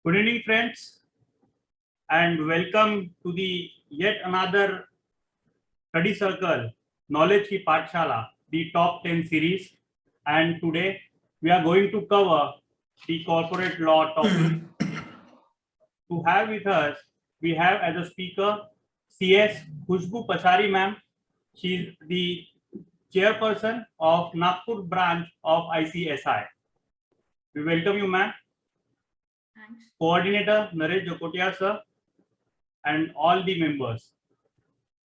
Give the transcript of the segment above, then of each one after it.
Good evening, friends, and welcome to the yet another study circle, Knowledge Ki Pathshala, the top 10 series. And today we are going to cover the corporate law topic. To have with us, we have as a speaker CS Khushbu Pasari ma'am. She is the chairperson of Nagpur branch of ICSI. We welcome you, ma'am. Thanks. Coordinator Naresh Jokotia sir, and all the members.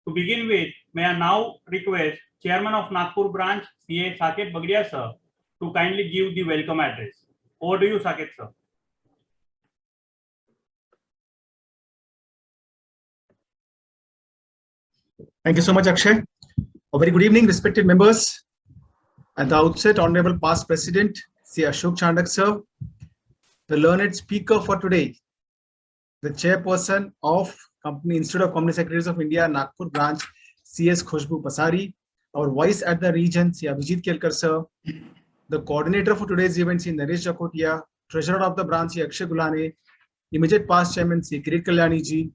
To begin with, may I now request Chairman of Nagpur branch, CA Saket Bagdia sir, to kindly give the welcome address. Over to you, Saket sir. Thank you so much, Akshay. A very good evening, respected members. At the outset, Honorable Past President, C. Ashok Chandak sir, the learned speaker for today, the chairperson of Company Institute of Company Secretaries of India, Nagpur branch, CS Khushbu Pasari, our vice at the region, C. Abhijit Kelkar sir, the coordinator for today's event, C. Naresh Jakotia, treasurer of the branch, C. Akshay Gulane, immediate past chairman, C. Kirit Kalyani ji,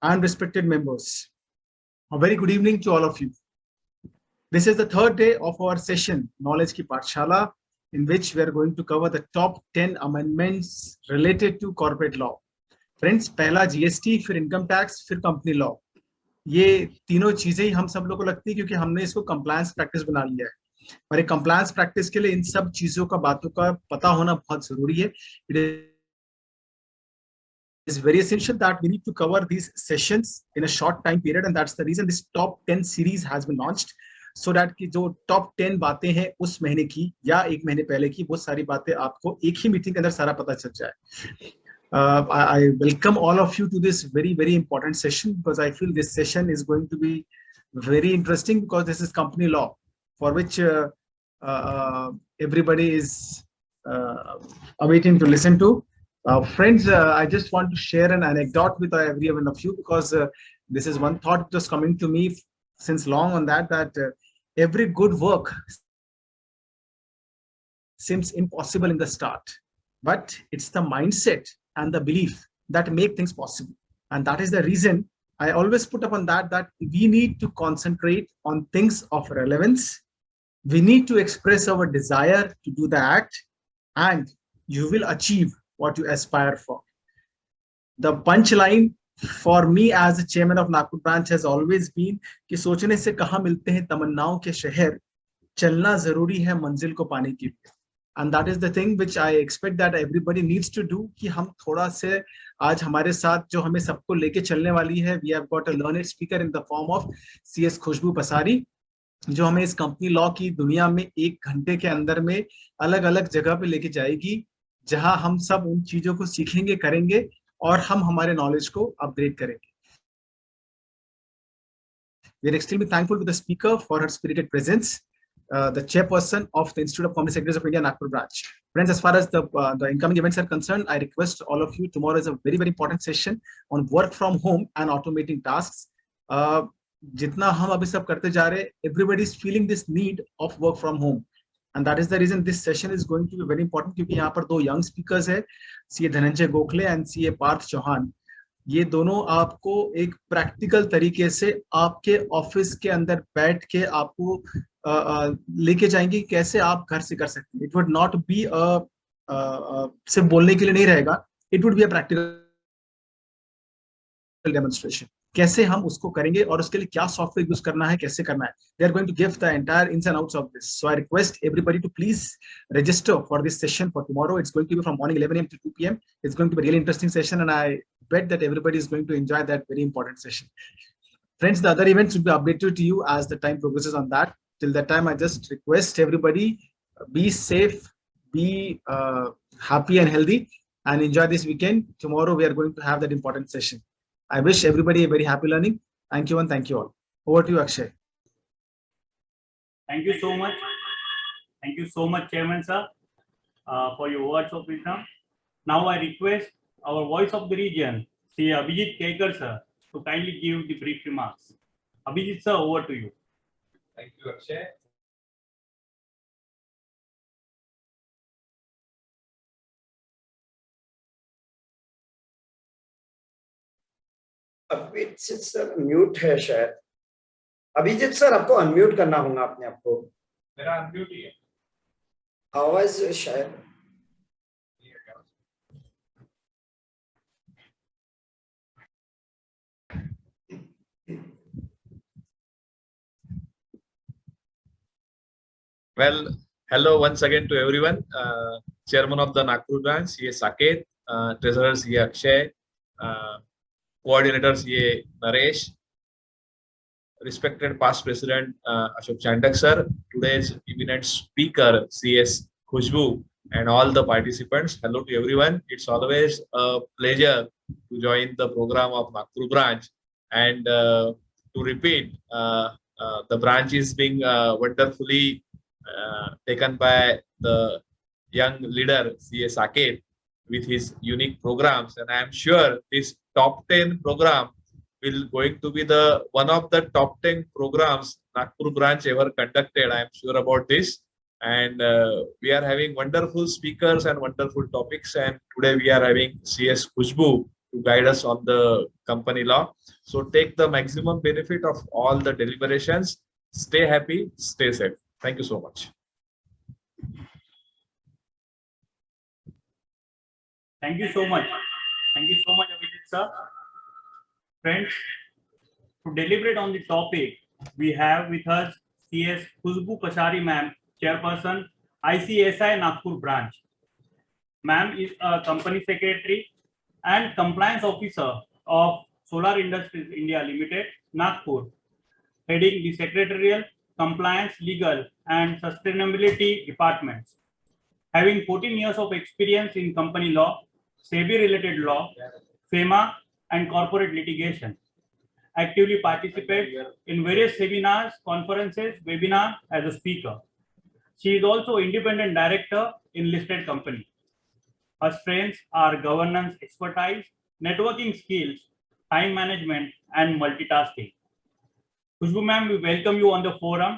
and respected members. A very good evening to all of you. This is the third day of our session, Knowledge Ki Pathshala, in which we are going to cover the top 10 amendments related to corporate law. Friends, पहला GST, फिर income tax, फिर company law. ये तीनों चीजें ही हम सब लोगों को लगती है क्योंकि हमने इसको कंप्लायंस प्रैक्टिस बना लिया है. और एक कंप्लायंस प्रैक्टिस के लिए इन सब चीजों का बातों का पता होना बहुत जरूरी है. It is very essential that we need to cover these sessions in a short time period, and that's the reason this top 10 series has been launched. So that कि जो टॉप 10 बातें हैं उस महीने की या एक महीने पहले की वो सारी बातें आपको एक ही मीटिंग के अंदर सारा पता चल जाए. I welcome all of you to this very important session because I feel this session is going to be very interesting because this is company law for which everybody is awaiting to listen to. Friends, I just want to share an anecdote with every one of you because this is one thought just coming to me since long on that every good work seems impossible in the start, but it's the mindset and the belief that make things possible. And that is the reason I always put upon that we need to concentrate on things of relevance. We need to express our desire to do the act, and you will achieve what you aspire for. The punchline for me as a chairman of Nagpur branch has always been कि सोचने से कहाँ मिलते हैं तमन्नाओं के शहर, चलना जरूरी है मंजिल को पाने के लिए. And that is the thing which I expect that everybody needs to do कि हम थोड़ा से आज हमारे साथ जो हमें सबको लेके चलने वाली है, we have got a learned speaker in the form of CS खुशबू पसारी, जो हमें इस कंपनी लॉ की दुनिया में 1 घंटे के अंदर में अलग अलग जगह पे लेके जाएगी, जहां हम सब उन चीजों को सीखेंगे, करेंगे और हम हमारे नॉलेज को अपग्रेड करेंगे. We are extremely thankful to the speaker for her spirited presence, the chairperson of the Institute of Company Secretaries of India, Nagpur branch. Friends, as far as the incoming events are concerned, I request all of you, tomorrow is a very important session on work from home and automating tasks. जितना हम अभी सब करते जा रहे, everybody is feeling this need of work from home. And that is the reason this session is going to be very important क्योंकि यहाँ पर 2 young speakers है, CA Dhananjay Gokhale and CA Partha Chauhan. ये दोनों आपको एक प्रैक्टिकल तरीके से आपके ऑफिस के अंदर बैठ के आपको लेके जाएंगे कैसे आप घर से कर सकते हैं. It would not be सिर्फ बोलने के लिए नहीं रहेगा, it would be a practical demonstration. कैसे हम उसको करेंगे और उसके लिए क्या सॉफ्टवेयर यूज करना है, कैसे करना है. They are going to give the entire ins and outs of this. So I request everybody to please register for this session for tomorrow. It's going to be from morning 11 a.m. to 2 p.m. It's going to be a really interesting session, and I bet that everybody is going to enjoy that very important session. Friends, the other events will be updated to you as the time progresses on that. Till that time, I just request everybody be safe, be happy and healthy, and enjoy this weekend. Tomorrow we are going to have that important session. I wish everybody a very happy learning. Thank you and thank you all. Over to you, Akshay. Thank you so much. Thank you so much, Chairman sir, for your words of wisdom. Now I request our voice of the region, Sri Abhijit Kelkar sir, to kindly give the brief remarks. Abhijit sir, over to you. Thank you, Akshay. Abhijeet sir mute है शायद। Abhijit sir आपको unmute करना होगा अपने आप को। मेरा unmute ही है। आवाज शायद Well, hello once again to everyone. Chairman of the Nagpur branch, C.A. Saket, Treasurer C.A. Akshay, Coordinator C.A. Naresh, respected past President Ashok Chandak sir, today's eminent speaker C.S. Khushbu, and all the participants. Hello to everyone. It's always a pleasure to join the program of Nagpur branch, and to repeat, the branch is being wonderfully taken by the young leader C.A. Saket with his unique programs, and I am sure this top 10 program will going to be the one of the top 10 programs Nagpur branch ever conducted. I am sure about this, and we are having wonderful speakers and wonderful topics, and today we are having C.S. Khushbu to guide us on the company law. So take the maximum benefit of all the deliberations. Stay happy, stay safe. Thank you so much. Thank you so much. Thank you so much, Abhijit sir. Friends, to deliberate on the topic, we have with us CS Khushbu Kashari ma'am, Chairperson, ICSI Nagpur branch. Ma'am is a company secretary and compliance officer of Solar Industries India Limited, Nagpur, heading the secretarial, compliance, legal, and sustainability departments. Having 14 years of experience in company law, SEBI-related law, FEMA, and corporate litigation. Actively participate in various seminars, conferences, webinars as a speaker. She is also independent director in listed company. Her strengths are governance expertise, networking skills, time management, and multitasking. Khushbu ma'am, we welcome you on the forum,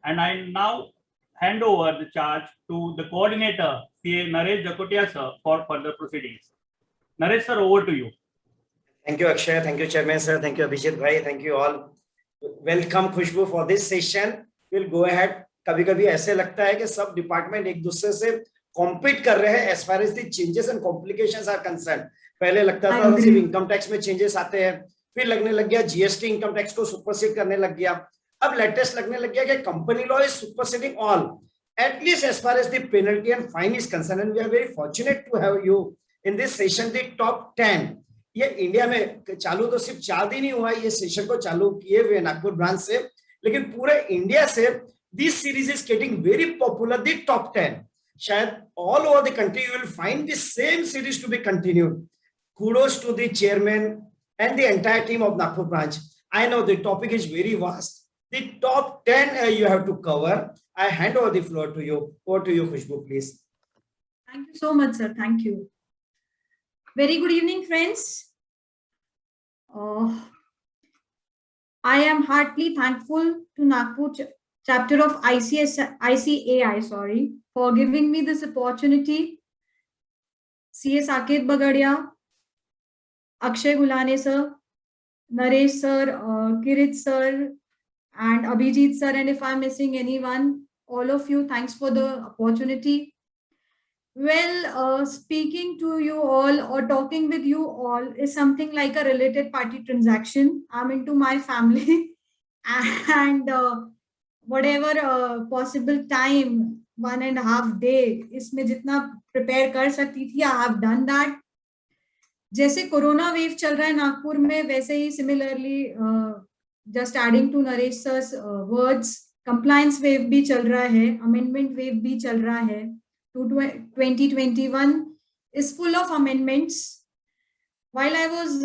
and I now hand over the charge to the coordinator, CA Naresh Jakotia sir, for further proceedings. Naresh sir, over to you. Thank you, Akshay. Thank you, Chairman sir. Thank you, Abhijit bhai. Thank you all. Welcome, Khushbu, for this session. We'll go ahead. कभी-कभी ऐसे लगता है कि सब department एक दूसरे से compete कर रहे हैं as far as the changes and complications are concerned. पहले लगता था सिर्फ इनकम टैक्स में चेंजेस आते हैं, फिर लगने लग गया जीएसटी इनकम टैक्स को सुपरसीड करने लग गया, अब लेटेस्ट लगने लग गया कि company law is superseding all, at least as far as the penalty and fine is concerned. And we are very fortunate to have you in this session, the top 10. ये India में चालू तो सिर्फ 4 दिन ही हुआ है, ये सेशन को चालू किए हुए नागपुर ब्रांच से, लेकिन पूरे इंडिया से this series is getting very popular, the top 10. शायद all over the country you will find the same series to be continued. Kudos to the chairman and the entire team of Nagpur branch. I know the topic is very vast. The top 10 you have to cover. I hand over the floor to you. Over to you, Khushbu, please. Thank you so much, sir. Thank you. Very good evening, friends. I am heartily thankful to Nagpur chapter of ICAI, for giving me this opportunity. C.A. Saket Bagadia, Akshay Gulane sir, Naresh sir, Kirit sir, and Abhijit sir, and if I'm missing anyone, all of you, thanks for the opportunity. Well, speaking to you all or talking with you all is something like a related party transaction. I'm into my family and whatever possible time, 1.5 day, इसमें जितना prepare कर सकती थी, I have done that. जैसे corona wave चल रहा है नागपुर में, वैसे ही similarly just adding to Naresh sir's words, compliance wave भी चल रहा है, amendment wave भी चल रहा है. 2021 is full of amendments. While I was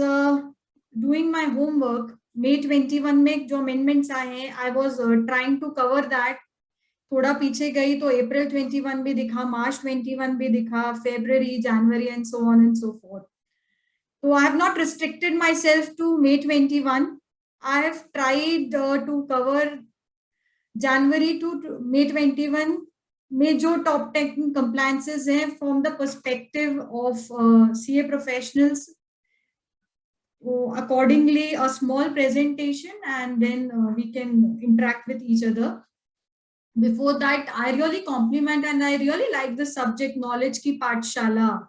doing my homework, May 21 में जो amendments आए हैं, I was trying to cover that. थोड़ा पीछे गई तो April 21 भी दिखा, March 21 भी दिखा, February, January, and so on and so forth. So I have not restricted myself to May 21. I have tried to cover January to May 21 में जो top 10 compliances हैं from the perspective of CA professionals. accordingly a small presentation, and then we can interact with each other. Before that, I really compliment and I really like the subject knowledge ki Pathshala,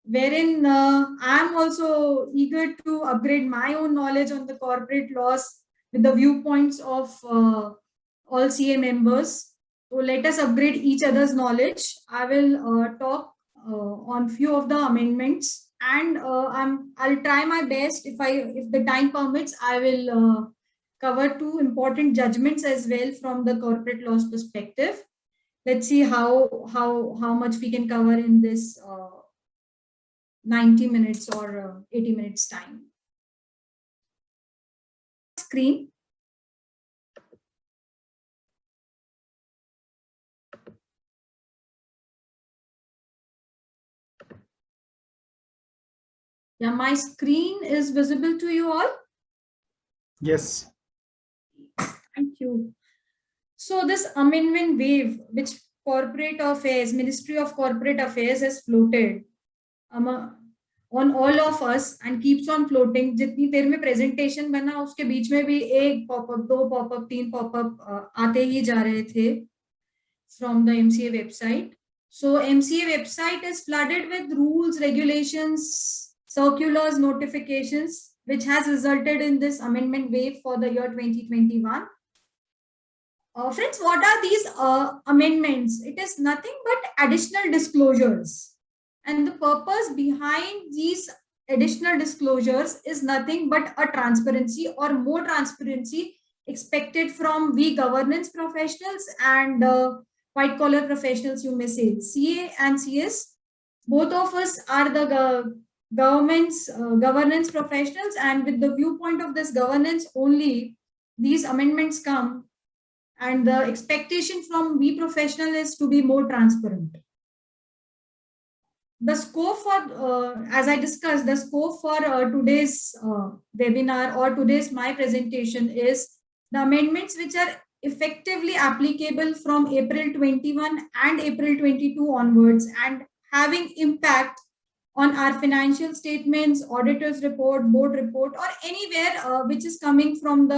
wherein I am also eager to upgrade my own knowledge on the corporate laws with the viewpoints of all CA members. So let us upgrade each other's knowledge. I will talk on few of the amendments, and I'll try my best. If the time permits, I will cover two important judgments as well from the corporate laws perspective. Let's see how much we can cover in this 90 minutes or 80 minutes time. Screen. Yeah, my screen is visible to you all. Yes. Thank you. So this amendment wave, which Corporate Affairs, Ministry of Corporate Affairs has floated on all of us and keeps on floating. जितनी देर में presentation बना उसके बीच में भी एक pop-up, दो pop-up, तीन pop-up आते ही जा रहे थे from the MCA website. So MCA website is flooded with rules, regulations, circulars, notifications, which has resulted in this amendment wave for the year 2021. Friends, what are these amendments? It is nothing but additional disclosures. And the purpose behind these additional disclosures is nothing but a transparency or more transparency expected from we governance professionals and white collar professionals, you may say. CA and CS, both of us are the government's governance professionals, and with the viewpoint of this governance only, these amendments come. And the expectation from we professional is to be more transparent. The scope for, as I discussed, the scope for today's webinar or today's my presentation is the amendments which are effectively applicable from April 21 and April 22 onwards and having impact on our financial statements, auditor's report, board report, or anywhere which is coming from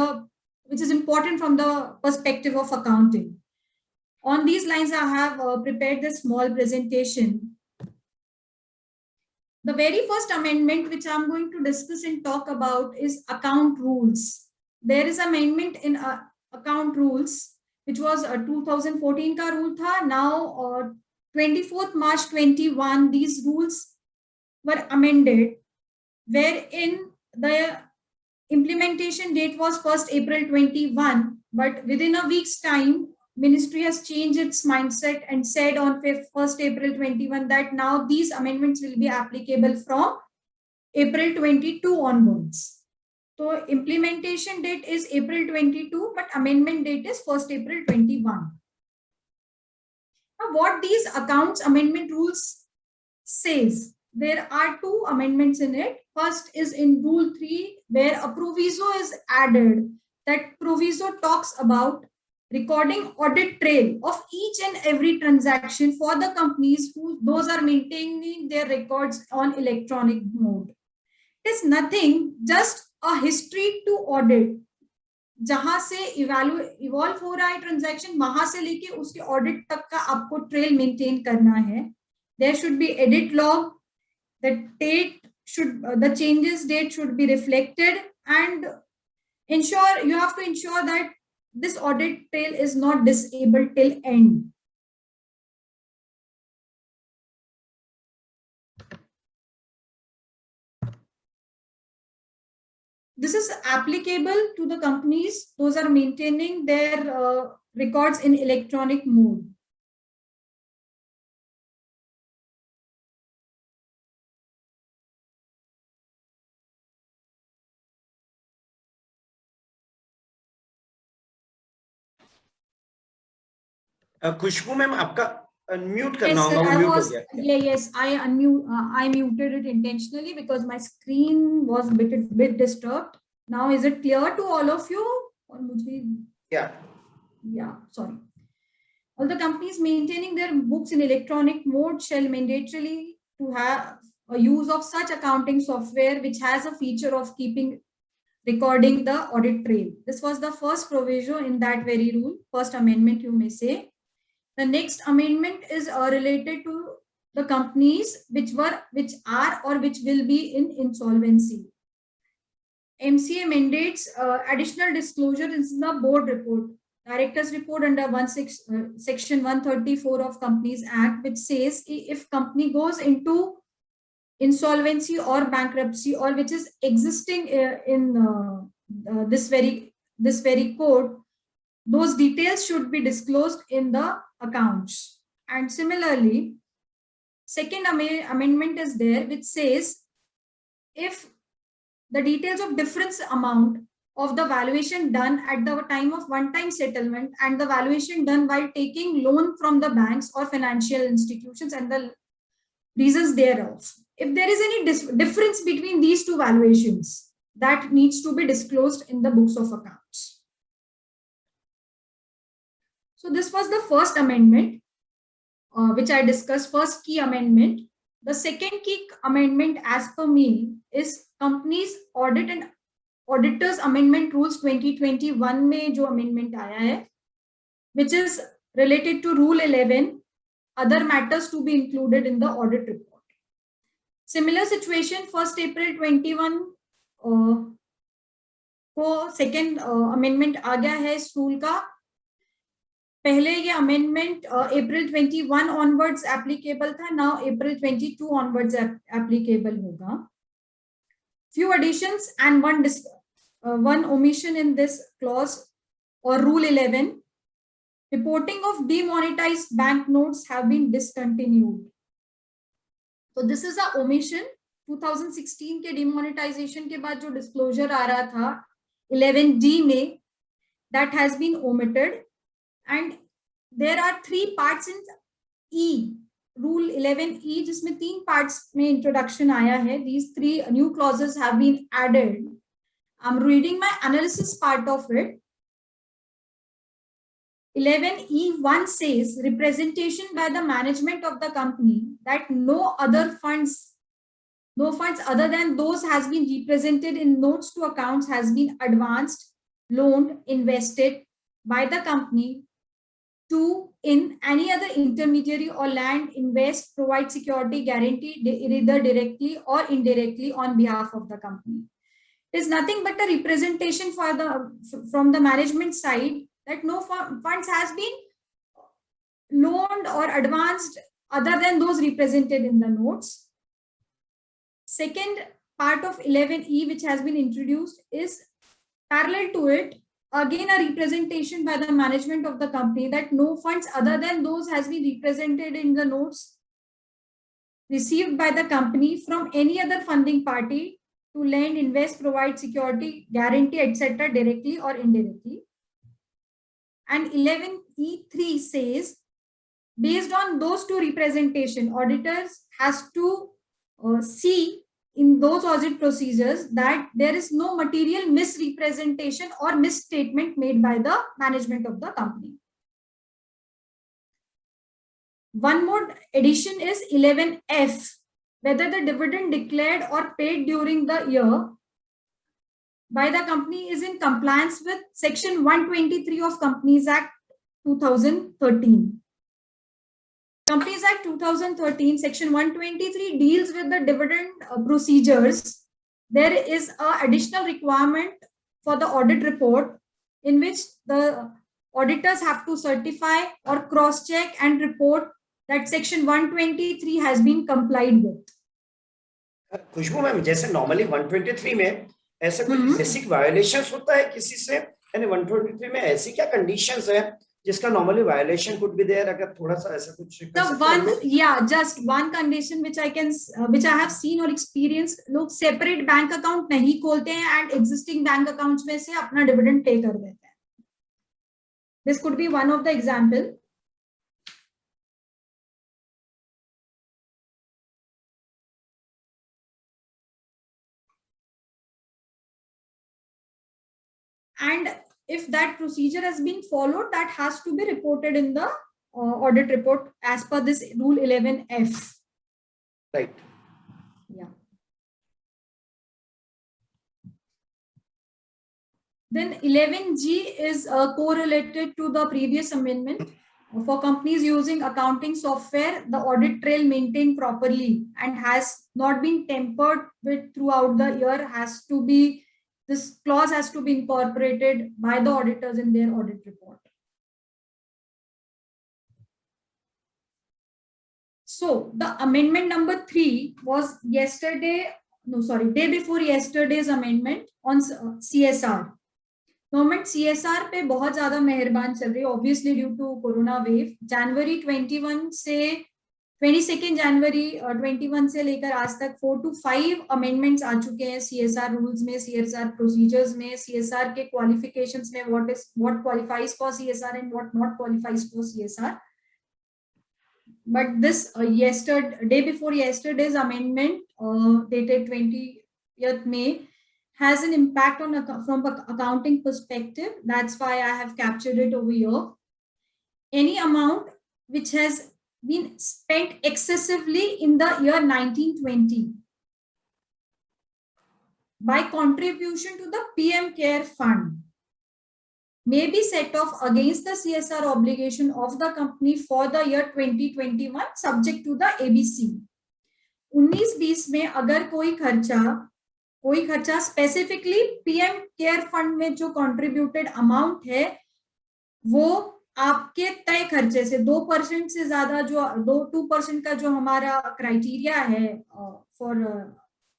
which is important from the perspective of accounting. On these lines, I have prepared this small presentation. The very first amendment which I'm going to discuss and talk about is account rules. There is amendment in account rules, which was 2014 ka rule tha. Now 24th March 21, these rules were amended, wherein the implementation date was 1st April 21, but within a week's time, Ministry has changed its mindset and said on 1st April 21 that now these amendments will be applicable from April 22 onwards. So implementation date is April 22, but amendment date is 1st April 21. Now what these accounts amendment rules says, there are two amendments in it. First is in Rule 3, where a proviso is added. That proviso talks about recording audit trail of each and every transaction for the companies those are maintaining their records on electronic mode. It is nothing, just a history to audit. जहां से evolve हो रहा है transaction, वहां से लेके उसके audit तक का आपको ट्रेल मेंटेन करना है. There should be edit log. The date should, the changes date should be reflected, and you have to ensure that this audit trail is not disabled till end. This is applicable to the companies those are maintaining their records in electronic mode. Khushboo ma'am आपका unmute करना Yes, sir, होगा, I mute हो was, गया. yes, I muted it intentionally because my screen was bit disturbed. Now is it clear to all of you? Yeah, sorry. All the companies maintaining their books in electronic mode shall mandatorily to have use of such accounting software which has a feature of recording the audit trail. This was the first proviso in that very rule, first amendment you may say. The next amendment is related to the companies which are or which will be in insolvency. MCA mandates additional disclosure in the board report, director's report under section 134 of Companies Act, which says if company goes into insolvency or bankruptcy or which is existing in this very code, those details should be disclosed in the accounts. And similarly, second amendment is there which says if the details of difference amount of the valuation done at the time of one-time settlement and the valuation done while taking loan from the banks or financial institutions and the reasons thereof. If there is any difference between these two valuations, that needs to be disclosed in the books of accounts. So this was the first amendment, which I discussed, first key amendment. The second key amendment as per me is Companies Audit and Auditors Amendment Rules 2021 में जो amendment आया है, which is related to Rule 11, other matters to be included in the audit report. Similar situation, 1st April 21 को second amendment आ गया है इस rule का. पहले ये amendment April 21 onwards applicable था, now April 22 onwards applicable होगा. Few additions and one omission in this clause or Rule 11. Reporting of demonetized banknotes have been discontinued. So this is a omission. 2016 के demonetization के बाद जो disclosure आ रहा था 11D में, that has been omitted. And there are 3 parts in E, Rule 11E, जिसमें 3 parts में introduction आया है. These 3 new clauses have been added. I'm reading my analysis part of it. 11E1 says representation by the management of the company that no funds other than those has been represented in notes to accounts has been advanced, loaned, invested by the company to in any other intermediary or land, invest, provide security, guarantee either directly or indirectly on behalf of the company. It is nothing but a representation from the management side that no funds has been loaned or advanced other than those represented in the notes. Second part of 11E which has been introduced is parallel to it, again a representation by the management of the company that no funds other than those has been represented in the notes received by the company from any other funding party to lend, invest, provide security, guarantee, etc. directly or indirectly. And 11E3 says, based on those two representation, auditors has to see in those audit procedures that there is no material misrepresentation or misstatement made by the management of the company. One more addition is 11F, whether the dividend declared or paid during the year by the company is in compliance with Section 123 of Companies Act 2013. Companies Act 2013, Section 123 deals with the dividend procedures. There is an additional requirement for the audit report in which the auditors have to certify or cross-check and report that Section 123 has been complied with. Khushboo ma'am, जैसे normally 123 में ऐसे कुछ basic violations होता है किसी से, यानी 123 में ऐसी क्या कंडीशंस है जिसका normally violation could be there, अगर थोड़ा सा ऐसा कुछ just one condition which I have seen or experienced, लोग सेपरेट बैंक अकाउंट नहीं खोलते हैं एंड एग्जिस्टिंग बैंक अकाउंट्स में से अपना डिविडेंड पे कर देते हैं. This could be one of the example. And if that procedure has been followed, that has to be reported in the audit report as per this Rule 11F. Right. Then 11G is correlated to the previous amendment. For companies using accounting software, the audit trail maintained properly and has not been tampered with throughout the year has to be, this clause has to be incorporated by the auditors in their audit report. So the amendment number 3 was day before yesterday's amendment on CSR. Government CSR पे बहुत ज्यादा मेहरबान चल रही है, obviously due to corona wave. जनवरी 22 जनवरी 21 से लेकर आज तक 4 to 5 अमेंडमेंट्स आ चुके हैं CSR रूल्स में, CSR प्रोसीजर्स में, CSR के क्वालिफिकेशंस में, what qualifies for CSR and what not qualifies for CSR. But this day before yesterday's amendment dated 20th May has an impact on from accounting perspective. That's why I have captured it over here. Any amount which has been spent excessively in the year 1920 by contribution to the PM CARE Fund may be set off against the CSR obligation of the company for the year 2021 subject to the ABC. 19-20 में अगर कोई खर्चा specifically PM care fund में जो contributed amount है वो आपके तय खर्चे से 2% से ज्यादा, जो 2% का जो हमारा क्राइटेरिया है फॉर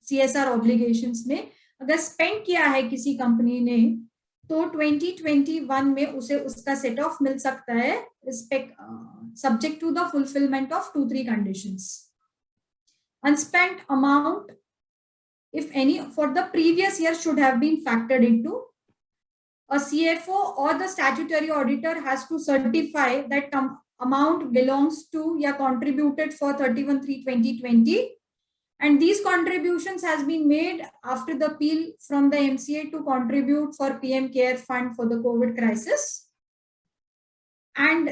CSR ऑब्लिगेशंस में, अगर स्पेंड किया है किसी कंपनी ने तो 2021 में उसे उसका सेट ऑफ मिल सकता है subject to the fulfilment of 2-3 conditions. Unspent amount, if any, for the previous year should have been factored into. A CFO or the statutory auditor has to certify that amount belongs to या contributed for 31/3/2020, and these contributions has been made after the appeal from the MCA to contribute for PM CARE Fund for the COVID crisis. And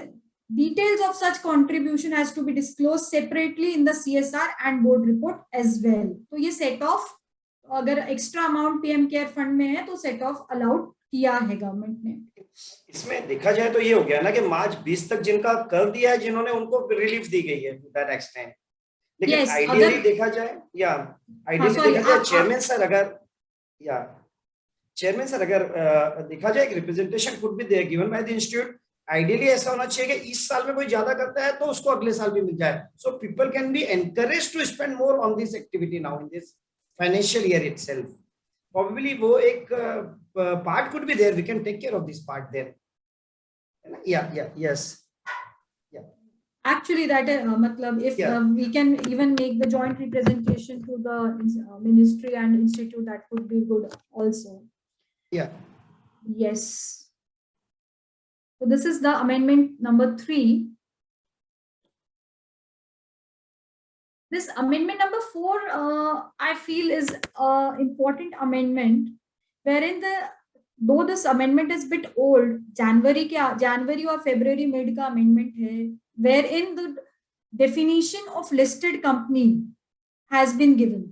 details of such contribution has to be disclosed separately in the CSR and board report as well. तो ये set off अगर extra amount PM CARE Fund में है तो set off allowed किया है government ने. इसमें देखा जाए तो ये हो गया ना कि मार्च 20 तक जिनका कर दिया है, जिन्होंने उनको रिलीफ दी गई है टू दैट एक्सटेंट. लेकिन आइडियली देखा जाए चेयरमैन सर अगर देखा जाए representation could be there given by the institute. Ideally ऐसा होना चाहिए कि इस साल में कोई ज्यादा करता है तो उसको अगले साल भी मिल जाए. So people can be encourage to spend more on this activity now in this financial year itself. Probably वो एक part could be there. We can take care of this part then. Yes. Actually, that matlab if we can even make the joint representation to the ministry and institute, that would be good also. Yeah. Yes. So this is the amendment number 3. This amendment number 4, I feel is an important amendment, wherein though this amendment is a bit old, January or February made का amendment है, wherein the definition of listed company has been given.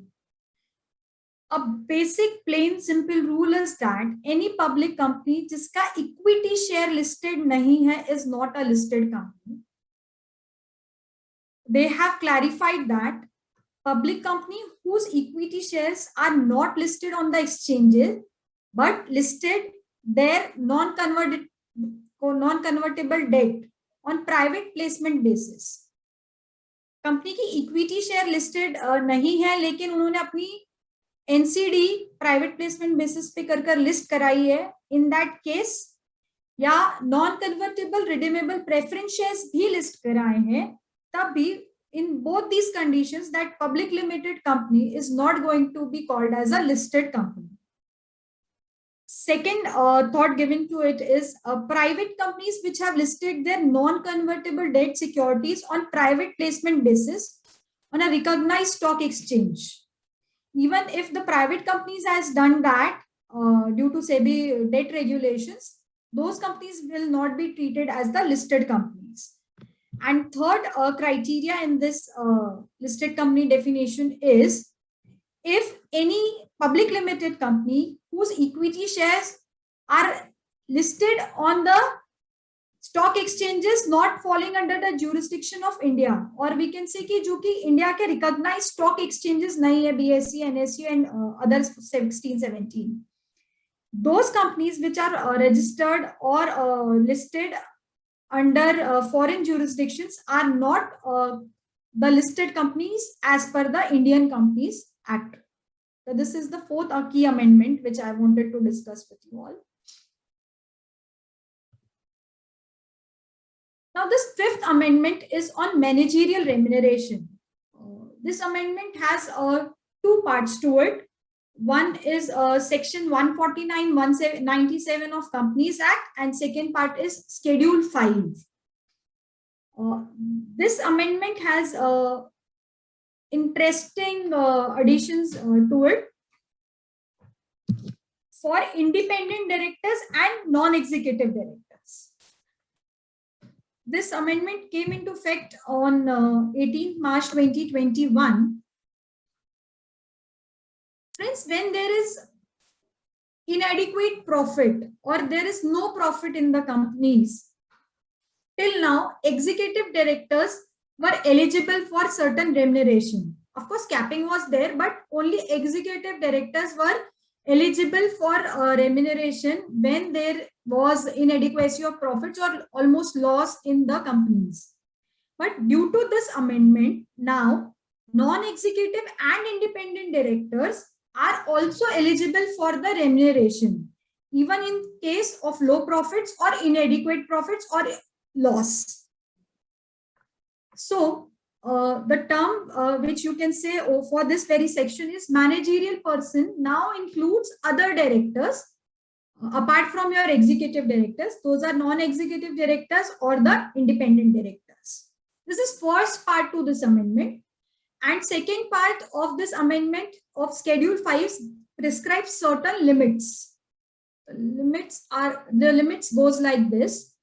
A basic plain simple rule is that any public company जिसका equity share listed नहीं है is not a listed company. They have clarified that public company whose equity shares are not listed on the exchanges but listed their non-convertible debt on private placement basis. Company की equity share listed नहीं है लेकिन उन्होंने अपनी NCD private placement basis पे कर list कराई है, इन दैट केस, या non convertible redeemable preference shares भी लिस्ट कराए हैं, तब भी in both these conditions that public limited company is not going to be called as a listed company. Second thought given to it is private companies which have listed their non-convertible debt securities on private placement basis on a recognized stock exchange. Even if the private companies has done that due to SEBI debt regulations, those companies will not be treated as the listed companies. And third criteria in this listed company definition is if any public limited company whose equity shares are listed on the stock exchanges not falling under the jurisdiction of India, or we can say कि जो कि India के recognized stock exchanges नहीं है, BSE, NSE and others 16, 17. Those companies which are registered or listed under foreign jurisdictions are not the listed companies as per the Indian Companies Act. So this is the fourth key amendment which I wanted to discuss with you all. Now this fifth amendment is on managerial remuneration. This amendment has two parts to it. One is section 149-197 of Companies Act, and second part is Schedule 5. This amendment has interesting additions to it for independent directors and non-executive directors. This amendment came into effect on 18th March 2021. Friends, when there is inadequate profit or there is no profit in the companies, till now, executive directors were eligible for certain remuneration. Of course, capping was there, but only executive directors were eligible for remuneration when there was inadequacy of profits or almost loss in the companies. But due to this amendment, now non-executive and independent directors are also eligible for the remuneration, even in case of low profits or inadequate profits or loss. So the term which you can say for this very section is managerial person now includes other directors apart from your executive directors. Those are non-executive directors or the independent directors. This is first part to this amendment. And second part of this amendment of Schedule 5 prescribes certain limits. The limits goes like this.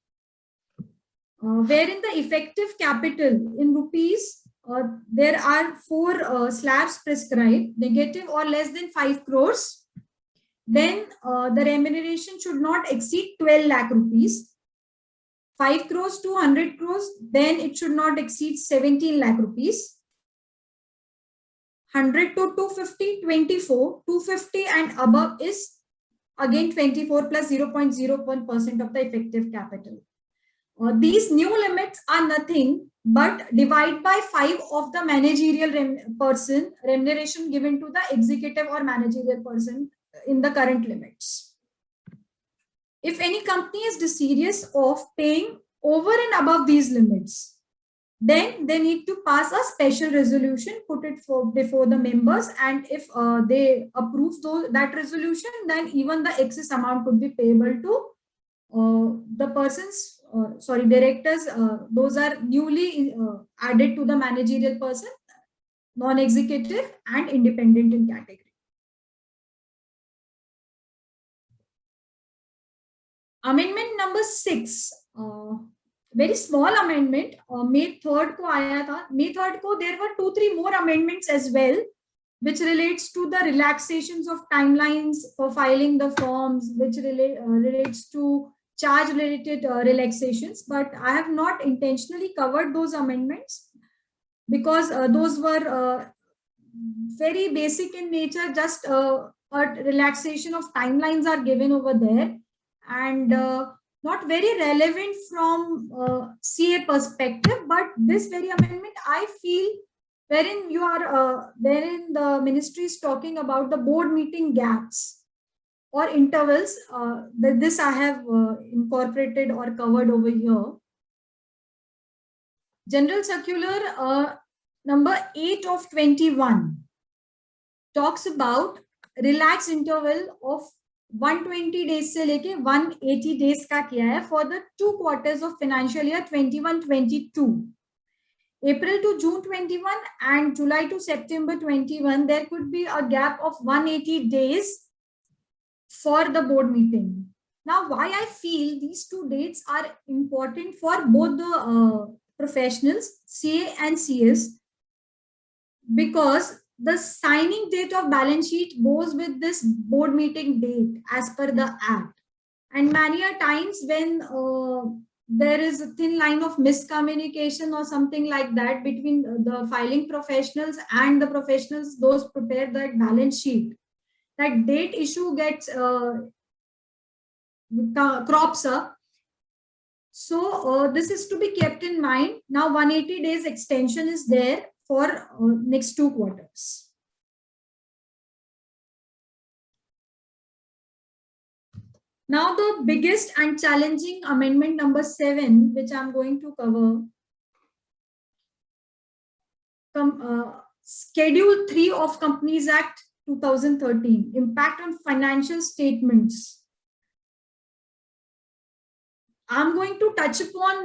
Wherein the effective capital in rupees, there are 4 slabs prescribed, negative or less than 5 crores. Then the remuneration should not exceed 12 lakh rupees. 5 crores to 100 crores, then it should not exceed 17 lakh rupees. 100 to 250, 24, 250 and above is again 24 plus 0.01% of the effective capital. These new limits are nothing but divide by 5 of the managerial person remuneration given to the executive or managerial person in the current limits. If any company is desirous of paying over and above these limits, then they need to pass a special resolution, put it before the members, and if they approve that resolution, then even the excess amount could be payable to the persons, directors. Those are newly added to the managerial person, non-executive and independent in category. Amendment number 6. Very small amendment. May 3rd ko aaya tha. May 3rd ko there were 2-3 more amendments as well, which relates to the relaxations of timelines for filing the forms, which relates to charge related relaxations. But I have not intentionally covered those amendments because those were very basic in nature. Just a relaxation of timelines are given over there, and not very relevant from CA perspective. But this very amendment, I feel, wherein wherein the ministry is talking about the board meeting gaps or intervals, this I have incorporated or covered over here. General Circular number 8 of 21 talks about relaxed interval of 120 days से लेके 180 days का किया है for the 2 quarters of financial year 21-22. April to June 21 and July to September 21, there could be a gap of 180 days for the board meeting. Now, why I feel these 2 dates are important for both the professionals, CA and CS, because the signing date of balance sheet goes with this board meeting date as per the Act. And many a times when there is a thin line of miscommunication or something like that between the filing professionals and the professionals, those prepare that balance sheet, that date issue gets crops up. So this is to be kept in mind. Now 180 days extension is there for next 2 quarters. Now the biggest and challenging amendment number 7, which I'm going to cover, Schedule 3 of Companies Act 2013, impact on financial statements. I'm going to touch upon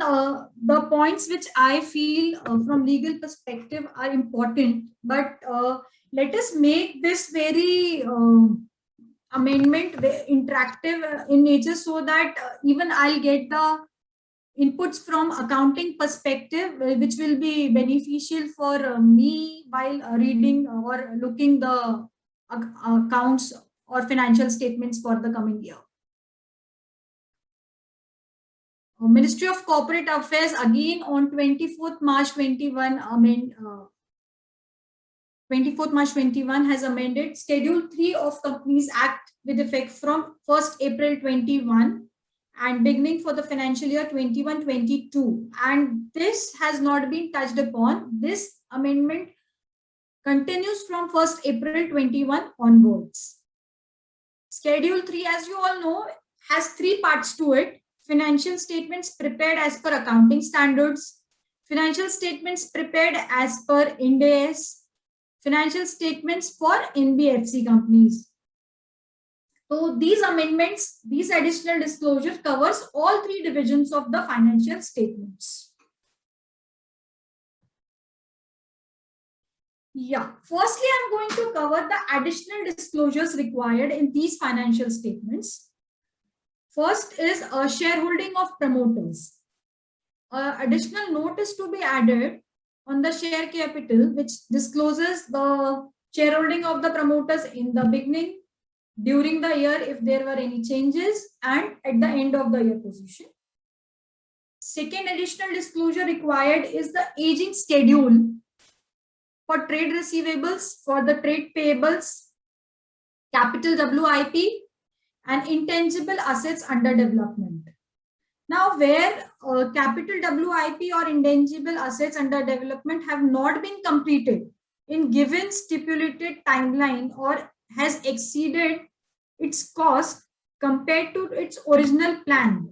the points which I feel from legal perspective are important, but let us make this very amendment interactive in nature, so that even I'll get the inputs from accounting perspective, which will be beneficial for me while reading or looking the accounts or financial statements for the coming year. Ministry of Corporate Affairs again on 24th March 21 24th March 21 has amended Schedule 3 of Companies Act with effect from 1st April 21 and beginning for the financial year 21-22. And this has not been touched upon. This amendment continues from 1st April 21 onwards. Schedule 3, as you all know, has 3 parts to it. Financial statements prepared as per accounting standards, financial statements prepared as per Ind AS, financial statements for NBFC companies. So these amendments, these additional disclosure covers all 3 divisions of the financial statements. Yeah, firstly, I'm going to cover the additional disclosures required in these financial statements. First is a shareholding of promoters. Additional note is to be added on the share capital, which discloses the shareholding of the promoters in the beginning, during the year if there were any changes, and at the end of the year position. Second additional disclosure required is the aging schedule for trade receivables, for the trade payables, capital WIP, and intangible assets under development. Now, where capital WIP or intangible assets under development have not been completed in given stipulated timeline or has exceeded its cost compared to its original plan,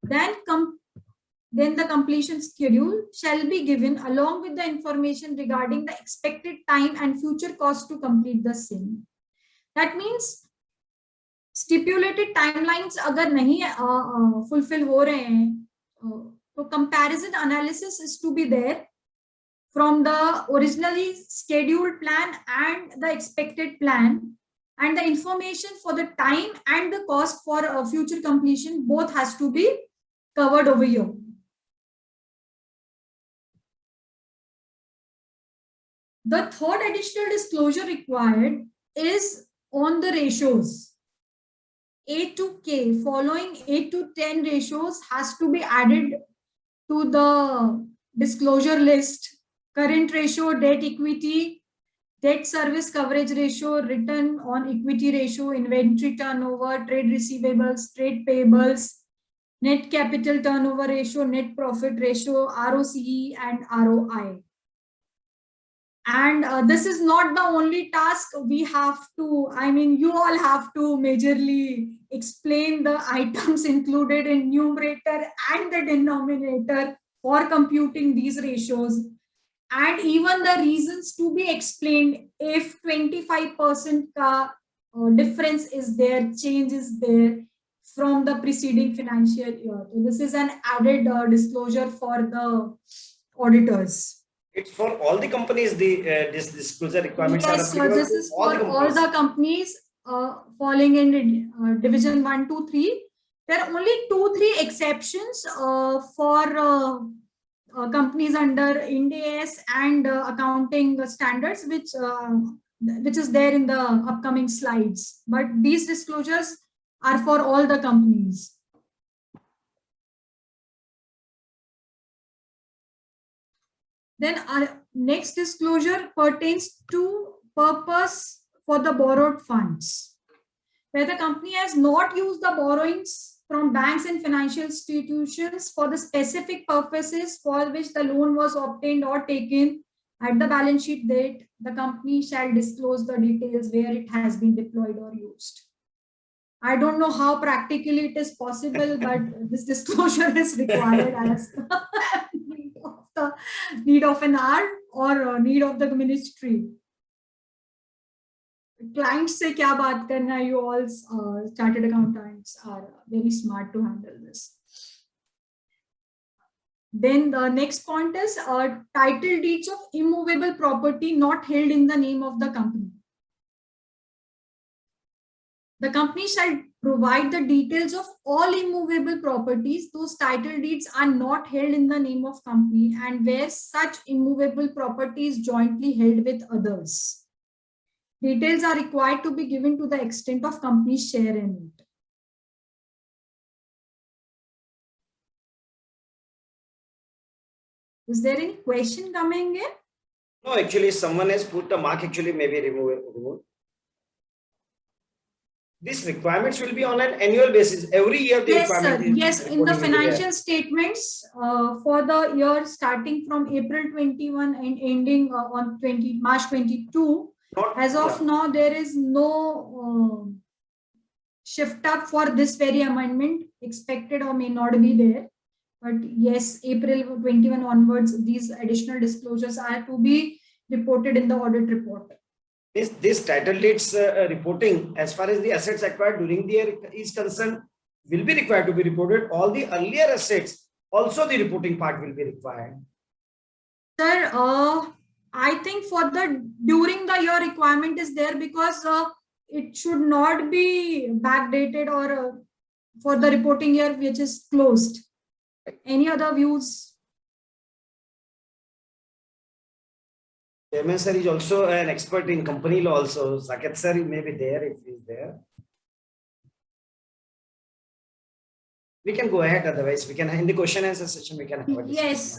then the completion schedule shall be given along with the information regarding the expected time and future cost to complete the same. That means stipulated timelines अगर नहीं fulfill हो रहे हैं, तो comparison analysis is to be there from the originally scheduled plan and the expected plan, and the information for the time and the cost for future completion both has to be covered over here. The third additional disclosure required is on the ratios. A to K, following 8 to 10 ratios has to be added to the disclosure list. Current ratio, debt equity, debt service coverage ratio, return on equity ratio, inventory turnover, trade receivables, trade payables, net capital turnover ratio, net profit ratio, ROCE and ROI. And this is not the only task we have to, you all have to majorly explain the items included in numerator and the denominator for computing these ratios, and even the reasons to be explained if 25% ka difference is there, change is there from the preceding financial year. So this is an added disclosure for the auditors. It's for all the companies, this disclosure requirements are Yes, so applicable this to is all the for all companies. the companies falling in division 1, 2, 3. There are only 2-3 exceptions for companies under Ind AS and accounting standards, which is there in the upcoming slides. But these disclosures are for all the companies. Then our next disclosure pertains to purpose for the borrowed funds, where the company has not used the borrowings from banks and financial institutions for the specific purposes for which the loan was obtained or taken at the balance sheet date, the company shall disclose the details where it has been deployed or used. I don't know how practically it is possible, but this disclosure is required as the need of an hour or need of the ministry. Clients से क्या बात करना? You all chartered accountants are very smart to handle this. Then the next point is title deeds of immovable property not held in the name of the company. The company shall provide the details of all immovable properties. Those title deeds are not held in the name of company and where such immovable property is jointly held with others. Details are required to be given to the extent of company's share in it. Is there any question coming in? No, actually, someone has put a mark, actually, maybe remove. These requirements will be on an annual basis. Every year, the Yes, sir. requirement is Yes, in the reporting will be there. financial statements for the year starting from April 21 and ending on March 22, Not- as of yeah. now, there is no shift up for this very amendment expected or may not be there. But yes, April 21 onwards, these additional disclosures are to be reported in the audit report. This title deeds reporting, as far as the assets acquired during the year is concerned, will be required to be reported. All the earlier assets, also the reporting part will be required. Sir, I think for the during the year requirement is there because it should not be backdated or for the reporting year which is closed. Any other views? Chairman sir is also an expert in company law also. Saket sir may be there if he is there. We can go ahead, otherwise we can, in the question answer session, we can have a discussion. Yes,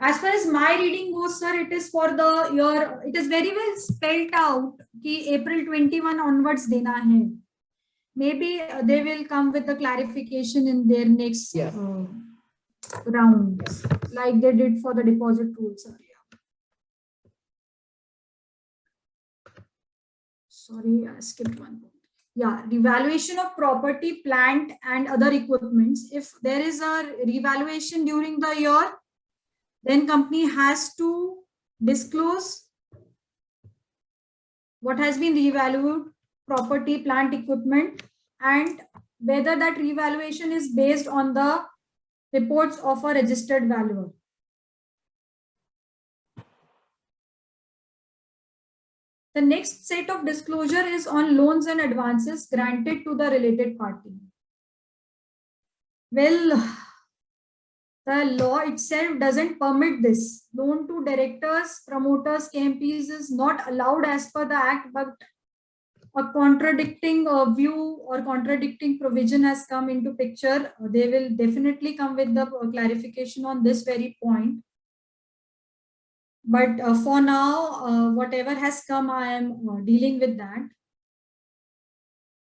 as far as my reading goes, sir, it is for the year, it is very well spelled out कि April 21 onwards देना है. Maybe they will come with the clarification in their next Yeah. round, like they did for the deposit rules. Sir. Sorry, I skipped one. Yeah, revaluation of property, plant, and other equipments. If there is a revaluation during the year, then company has to disclose what has been revalued, property, plant, equipment, and whether that revaluation is based on the reports of a registered valuer. The next set of disclosure is on loans and advances granted to the related party. Well, the law itself doesn't permit this. Loan to directors, promoters, KMPs is not allowed as per the act, but a contradicting view or contradicting provision has come into picture. They will definitely come with the clarification on this very point. But for now, whatever has come, I am dealing with that.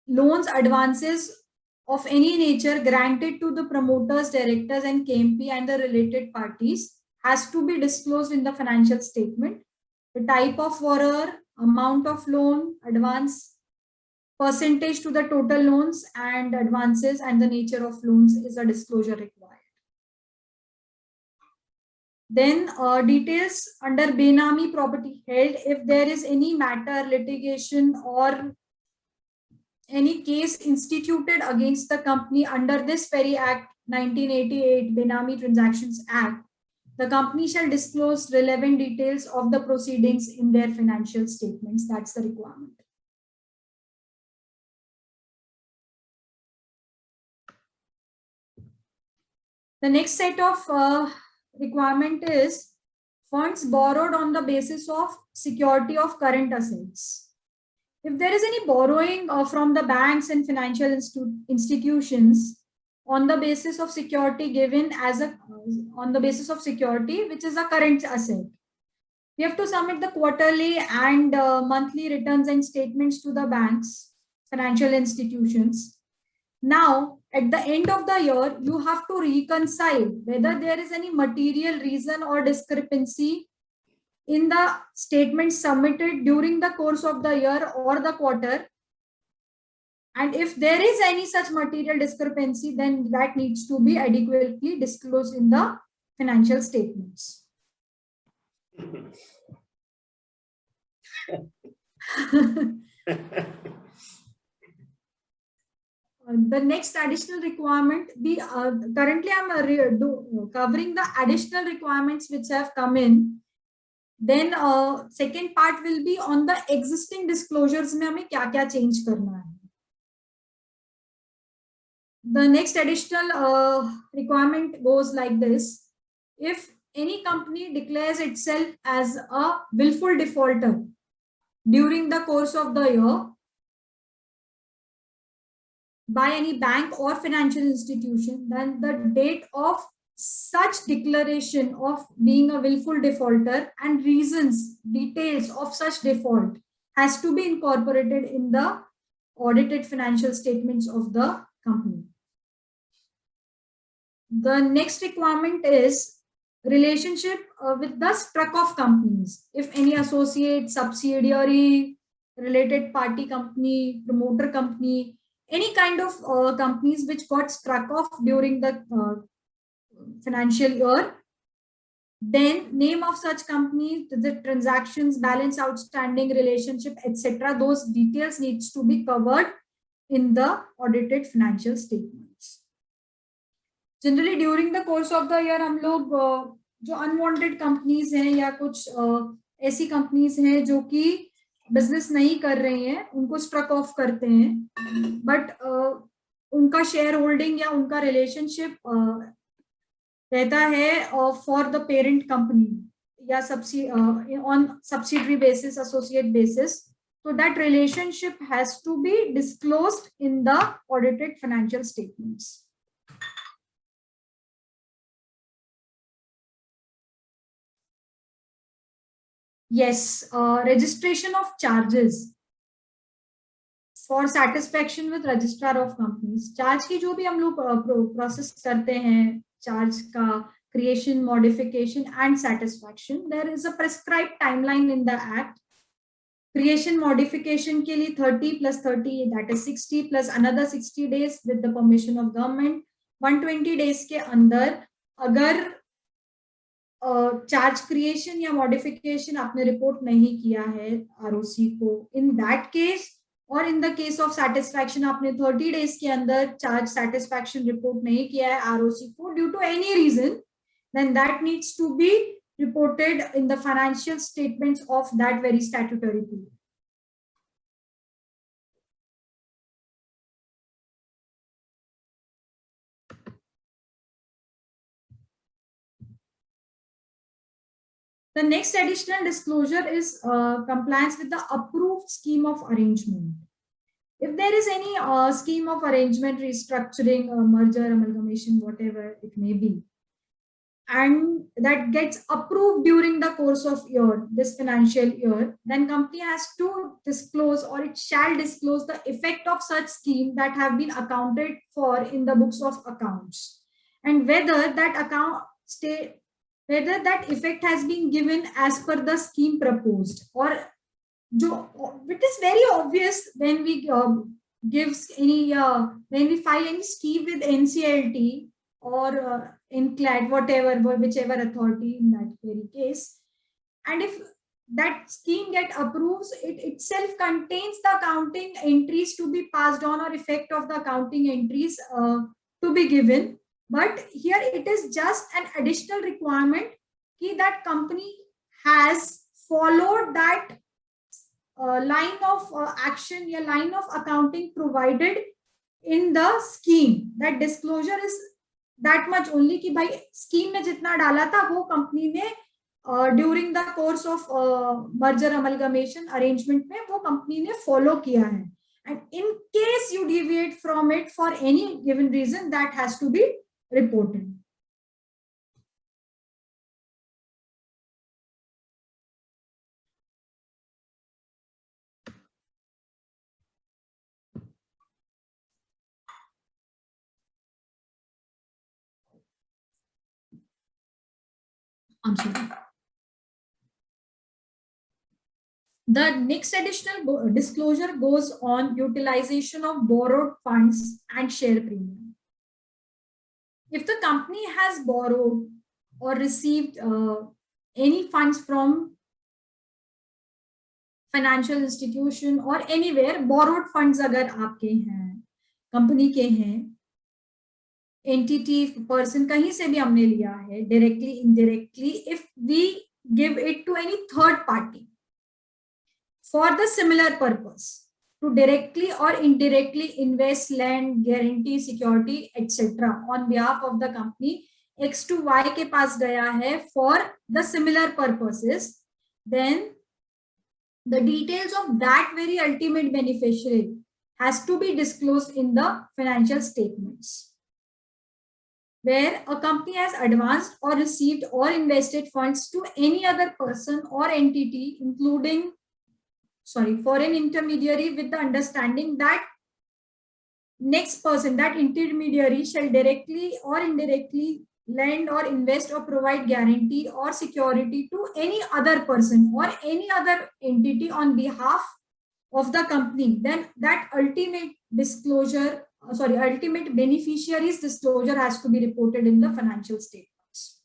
Loans, advances of any nature granted to the promoters, directors, and KMP and the related parties has to be disclosed in the financial statement. The type of borrower, amount of loan, advance, percentage to the total loans and advances, and the nature of loans is a disclosure required. Then details under Benami property held, if there is any matter, litigation, or any case instituted against the company under this very act, 1988 Benami Transactions Act, the company shall disclose relevant details of the proceedings in their financial statements. That's the requirement. The next set of requirement is funds borrowed on the basis of security of current assets. If there is any borrowing from the banks and financial institutions on the basis of security given as a on the basis of security which is a current asset. We have to submit the quarterly and monthly returns and statements to the banks, financial institutions. Now, at the end of the year, you have to reconcile whether there is any material reason or discrepancy in the statements submitted during the course of the year or the quarter. And if there is any such material discrepancy, then that needs to be adequately disclosed in the financial statements. The next additional requirement, currently I'm covering the additional requirements which have come in. Then second part will be on the existing disclosures में हमें क्या-क्या change करना है. The next additional requirement goes like this. If any company declares itself as a willful defaulter during the course of the year by any bank or financial institution, then the date of such declaration of being a willful defaulter and reasons, details of such default has to be incorporated in the audited financial statements of the company. The next requirement is relationship with the struck-off companies. If any associate, subsidiary, related party company, promoter company, any kind of companies which got struck off during the financial year, then name of such company, the transactions, balance outstanding, relationship, etc. Those details needs to be covered in the audited financial statements. Generally during the course of the year हम लोग जो unwanted companies हैं या कुछ ऐसी companies हैं जो कि बिजनेस नहीं कर रही हैं उनको स्ट्रक ऑफ करते हैं, बट उनका शेयर होल्डिंग या उनका रिलेशनशिप रहता है फॉर द पेरेंट कंपनी या on subsidiary basis, associate basis, so that relationship has to be disclosed in the audited financial statements. Yes, registration of charges for satisfaction with registrar of companies. Charge की जो भी हम लोग process करते हैं, charge का creation, modification and satisfaction, there is a prescribed timeline in the act. Creation modification के लिए 30 plus 30, that is 60 plus another 60 days with the permission of government. 120 days के अंदर अगर चार्ज क्रिएशन या मॉडिफिकेशन आपने रिपोर्ट नहीं किया है आरओसी को, इन दैट केस और in the case of satisfaction आपने 30 डेज के अंदर चार्ज सैटिस्फैक्शन रिपोर्ट नहीं किया है आरओसी को due to any reason, then that needs to be reported in the financial statements of that very statutory period. The next additional disclosure is compliance with the approved scheme of arrangement. If there is any scheme of arrangement, restructuring, merger, amalgamation, whatever it may be, and that gets approved during the course of this financial year, then company has to disclose, or it shall disclose, the effect of such scheme that have been accounted for in the books of accounts, and whether that effect has been given as per the scheme proposed, or it is very obvious when we when we file any scheme with NCLT or INCLAD, whichever authority in that very case, and if that scheme get approves, it itself contains the accounting entries to be passed on or effect of the accounting entries to be given. But here it is just an additional requirement that company has followed that line of action, a line of accounting provided in the scheme. That disclosure is that much only कि भाई scheme में जितना डाला था वो company ने during the course of merger amalgamation arrangement में वो company ने follow किया है. And in case you deviate from it for any given reason, that has to be reported. I'm sorry. The next additional disclosure goes on utilization of borrowed funds and share premium. If the company has borrowed or received any funds from financial institution or anywhere, borrowed funds अगर आपके हैं, company के हैं, entity person कहीं से भी हमने लिया है, directly, indirectly, if we give it to any third party for the similar purpose, to directly or indirectly invest, lend, guarantee, security, etc. on behalf of the company, X to Y के पास गया है for the similar purposes, then the details of that very ultimate beneficiary has to be disclosed in the financial statements. Where a company has advanced or received or invested funds to any other person or entity, including foreign intermediary, with the understanding that next person, that intermediary, shall directly or indirectly lend or invest or provide guarantee or security to any other person or any other entity on behalf of the company, then that ultimate disclosure, ultimate beneficiary's disclosure has to be reported in the financial statements.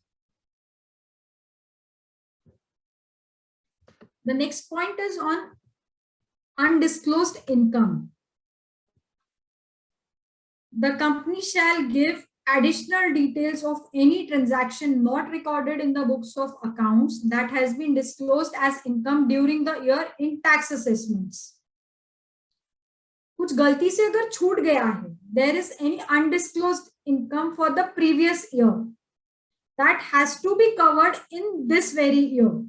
The next point is on undisclosed income. The company shall give additional details of any transaction not recorded in the books of accounts that has been disclosed as income during the year in tax assessments. कुछ गलती से अगर छूट गया है, there is any undisclosed income for the previous year, that has to be covered in this very year.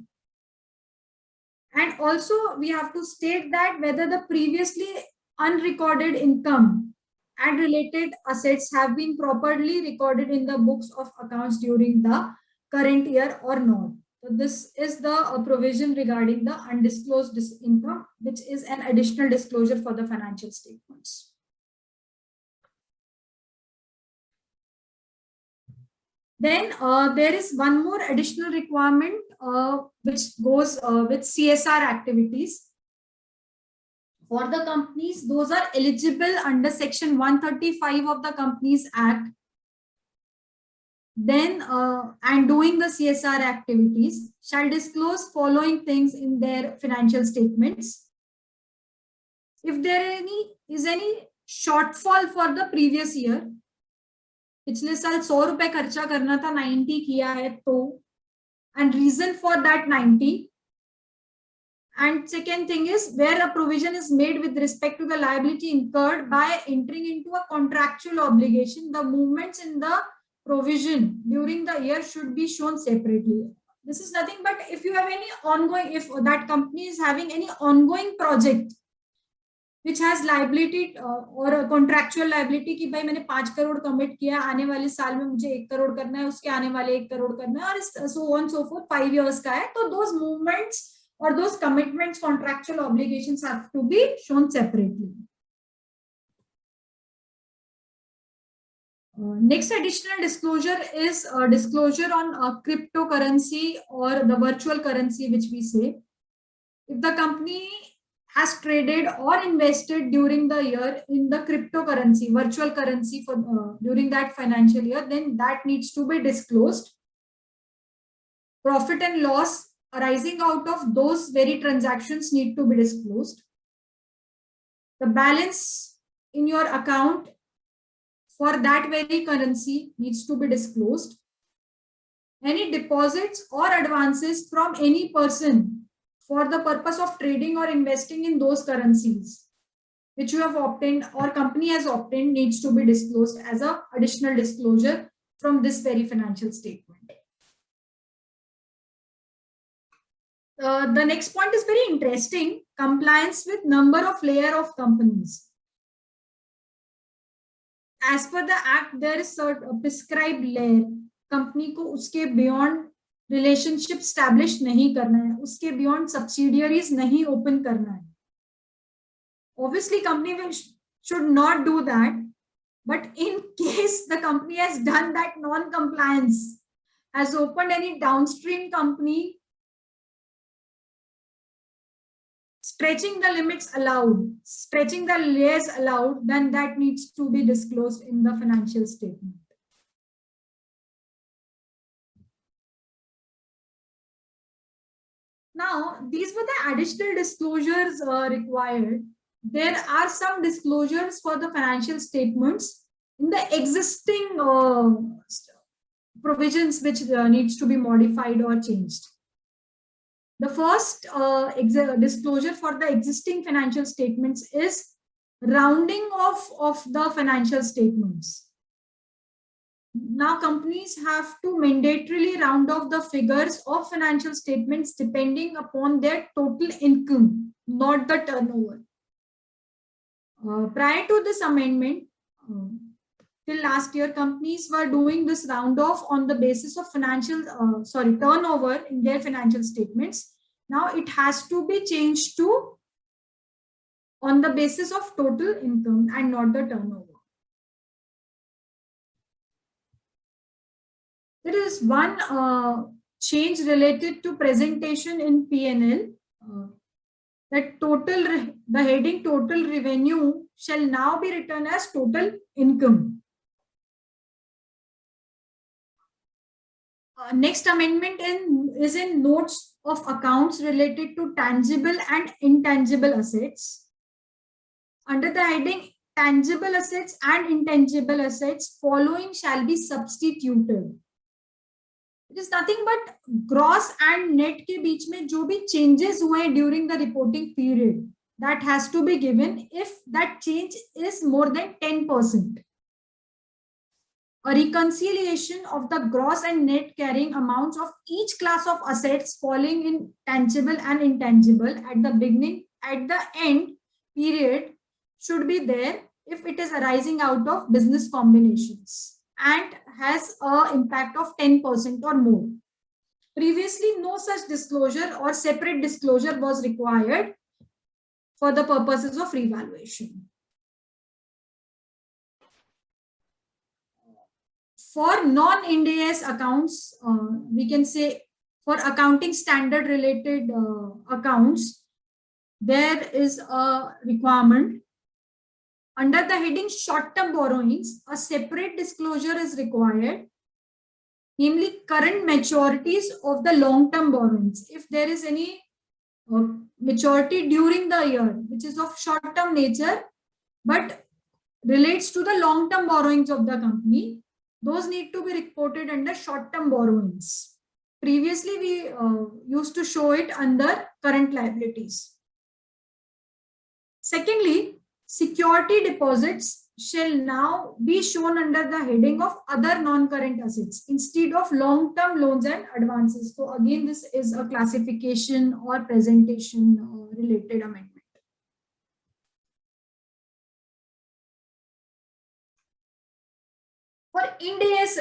And also we have to state that whether the previously unrecorded income and related assets have been properly recorded in the books of accounts during the current year or not. So this is the provision regarding the undisclosed income, which is an additional disclosure for the financial statements. Then there is one more additional requirement which goes with CSR activities. For the companies, those are eligible under section 135 of the Companies Act, then and doing the CSR activities, shall disclose following things in their financial statements. If there is any shortfall for the previous year, पिछले साल 100 रुपए खर्चा करना था, 90 किया है तो, and reason for that 90. And second thing is where a provision is made with respect to the liability incurred by entering into a contractual obligation, the movements in the provision during the year should be shown separately. This is nothing but if you have any ongoing, if that company is having any ongoing project which has liability or contractual liability कि भाई मैंने 5 crore commit किया, आने वाले साल में मुझे 1 करोड़ करना है, उसके आने वाले 1 करोड़ करना है, और so on so forth, 5 years का है, तो those movements or those commitments, contractual obligations have to be shown separately. Next additional disclosure is disclosure on cryptocurrency or the virtual currency, which we say. If the company has traded or invested during the year in the cryptocurrency, virtual currency for during that financial year, then that needs to be disclosed. Profit and loss arising out of those very transactions need to be disclosed. The balance in your account for that very currency needs to be disclosed. Any deposits or advances from any person for the purpose of trading or investing in those currencies which you have obtained or company has obtained needs to be disclosed as an additional disclosure from this very financial statement. The next point is very interesting. Compliance with number of layer of companies. As per the act, there is a prescribed layer. Company को उसके beyond relationship establish नहीं करना है, उसके beyond subsidiaries नहीं open करना है. Obviously, company should not do that. But in case the company has done that non-compliance, has opened any downstream company, stretching the limits allowed, stretching the layers allowed, then that needs to be disclosed in the financial statement. Now, these were the additional disclosures required. There are some disclosures for the financial statements in the existing provisions which needs to be modified or changed. The first disclosure for the existing financial statements is rounding off of the financial statements. Now companies have to mandatorily round off the figures of financial statements depending upon their total income, not the turnover. Prior to this amendment, till last year, companies were doing this round off on the basis of turnover in their financial statements. Now it has to be changed to on the basis of total income and not the turnover. There is one change related to presentation in P&L. That the heading total revenue shall now be written as total income. Next amendment is in notes of accounts related to tangible and intangible assets. Under the heading tangible assets and intangible assets, following shall be substituted. It is nothing but gross and net के बीच में जो भी changes हुए during the reporting period, that has to be given if that change is more than 10%. A reconciliation of the gross and net carrying amounts of each class of assets falling in tangible and intangible at the end period should be there if it is arising out of business combinations and has an impact of 10% or more. Previously, no such disclosure or separate disclosure was required for the purposes of revaluation. For non-Ind AS accounts, we can say for accounting standard related accounts, there is a requirement. Under the heading short-term borrowings, a separate disclosure is required, namely current maturities of the long-term borrowings. If there is any maturity during the year, which is of short-term nature, but relates to the long-term borrowings of the company, those need to be reported under short-term borrowings. Previously, we used to show it under current liabilities. Secondly, security deposits shall now be shown under the heading of other non-current assets instead of long-term loans and advances. So again, this is a classification or presentation related amendment. For Ind AS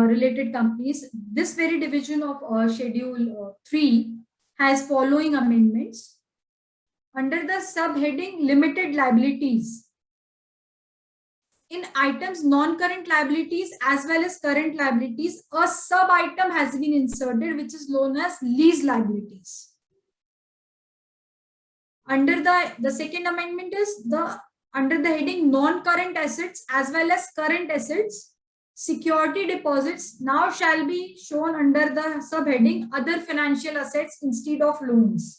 related companies, this very division of Schedule 3 has following amendments. Under the subheading limited liabilities, in items non-current liabilities as well as current liabilities, a sub-item has been inserted which is known as lease liabilities. Under the second amendment is under the heading non-current assets as well as current assets, security deposits now shall be shown under the subheading other financial assets instead of loans.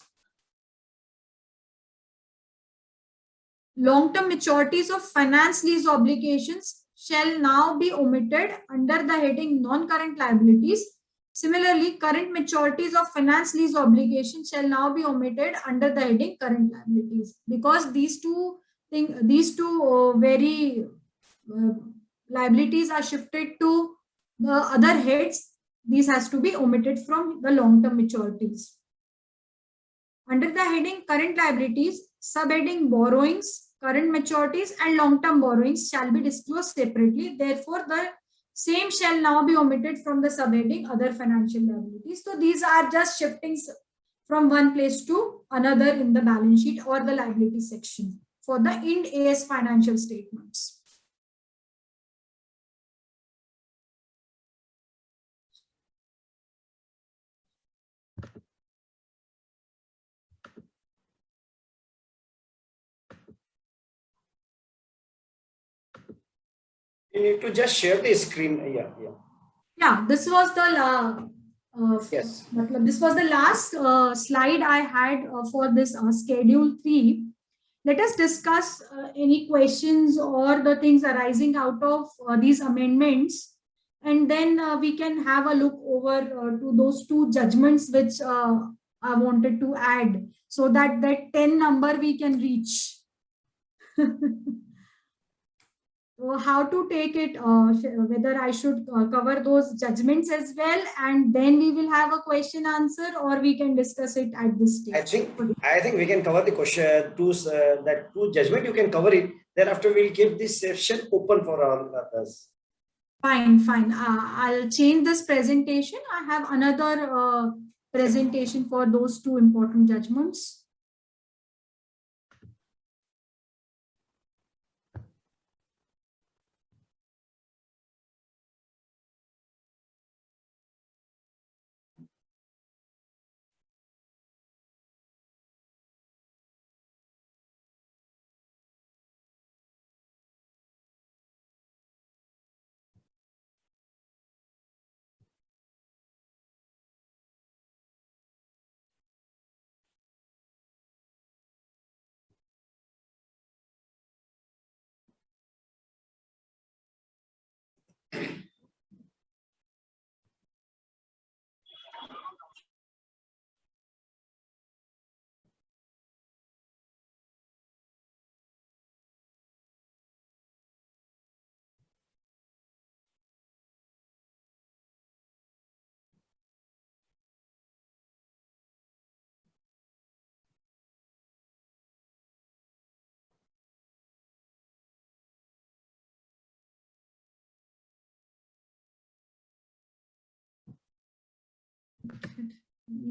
Long-term maturities of finance lease obligations shall now be omitted under the heading non-current liabilities. Similarly, current maturities of finance lease obligations shall now be omitted under the heading current liabilities, because these two liabilities are shifted to the other heads. These has to be omitted from the long-term maturities. Under the heading current liabilities, subheading borrowings, current maturities and long-term borrowings shall be disclosed separately. Therefore, the same shall now be omitted from the subheading other financial liabilities. So these are just shiftings from one place to another in the balance sheet or the liability section for the Ind AS financial statements. You need to just share the screen. Yeah, this was the Yes. this was the last slide I had for this schedule 3. Let us discuss any questions or the things arising out of these amendments, and then we can have a look over to those 2 judgments which I wanted to add, so that 10 number we can reach. So how to take it, whether I should cover those judgments as well, and then we will have a question answer, or we can discuss it at this stage. I think we can cover the question, that 2 judgment, you can cover it. Thereafter, we'll keep this session open for all others. Fine. I'll change this presentation. I have another presentation for those 2 important judgments.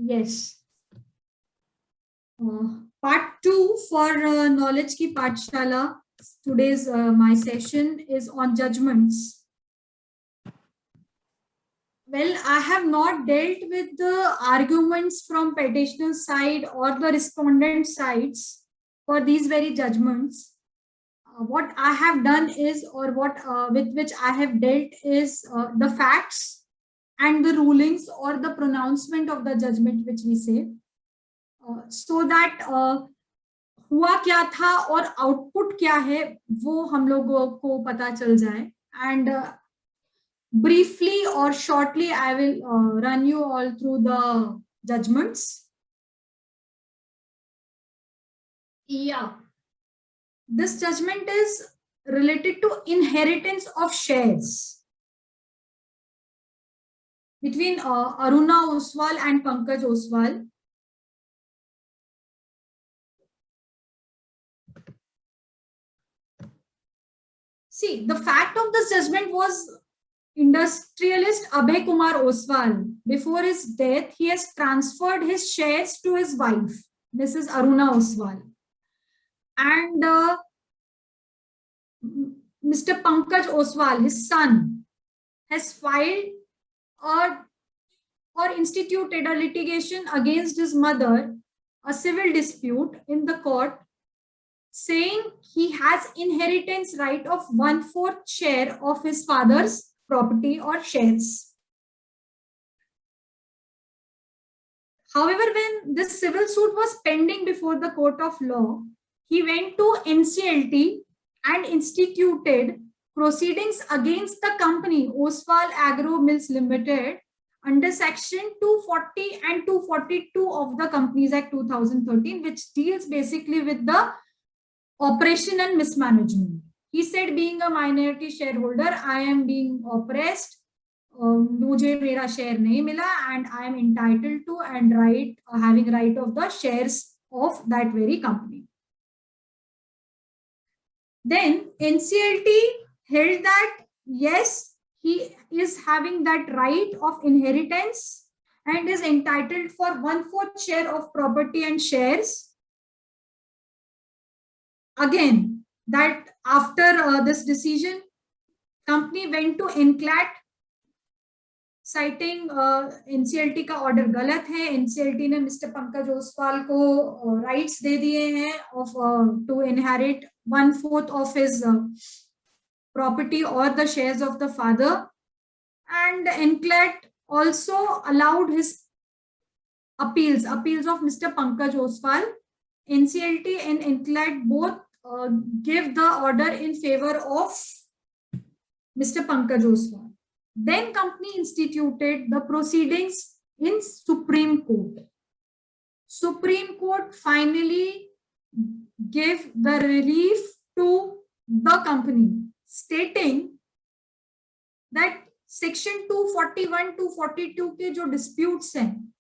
Yes. Part 2 for Knowledge Ki Pathshala. Today's my session is on judgments. Well, I have not dealt with the arguments from petitioner side or the respondent sides for these very judgments. What I have done is, or what with which I have dealt is the facts and the rulings or the pronouncement of the judgment, which we say, so that हुआ क्या था और output क्या है वो हम लोगों को पता चल जाए. And briefly or shortly, I will run you all through the judgments. Yeah, this judgment is related to inheritance of shares between Aruna Oswal and Pankaj Oswal. See, the fact of this judgment was industrialist Abhay Kumar Oswal, before his death, he has transferred his shares to his wife, Mrs. Aruna Oswal. And Mr. Pankaj Oswal, his son, has filed or instituted a litigation against his mother, a civil dispute in the court, saying he has inheritance right of 1/4 share of his father's property or shares. However, when this civil suit was pending before the court of law, he went to NCLT and instituted proceedings against the company Oswal Agro Mills Limited under section 240 and 242 of the Companies Act 2013, which deals basically with the operation and mismanagement. He said, being a minority shareholder, I am being oppressed मुझे मेरा share नहीं मिला and I am entitled to and having right of the shares of that very company. Then NCLT held that yes, he is having that right of inheritance and is entitled for 1/4 share of property and shares. Again, that after this decision, company went to NCLAT citing NCLT का order गलत है. NCLT ने mister Pankaj Oswal को rights दे दिए हैं of to inherit 1/4 of his property or the shares of the father, and NCLAT also allowed his appeals of Mr. Pankaj Oswal. NCLT and NCLAT both give the order in favor of Mr. Pankaj Oswal. Then company instituted the proceedings in Supreme Court. Supreme Court finally gave the relief to the company, stating that section 241 to 42 के जो disputes हैं,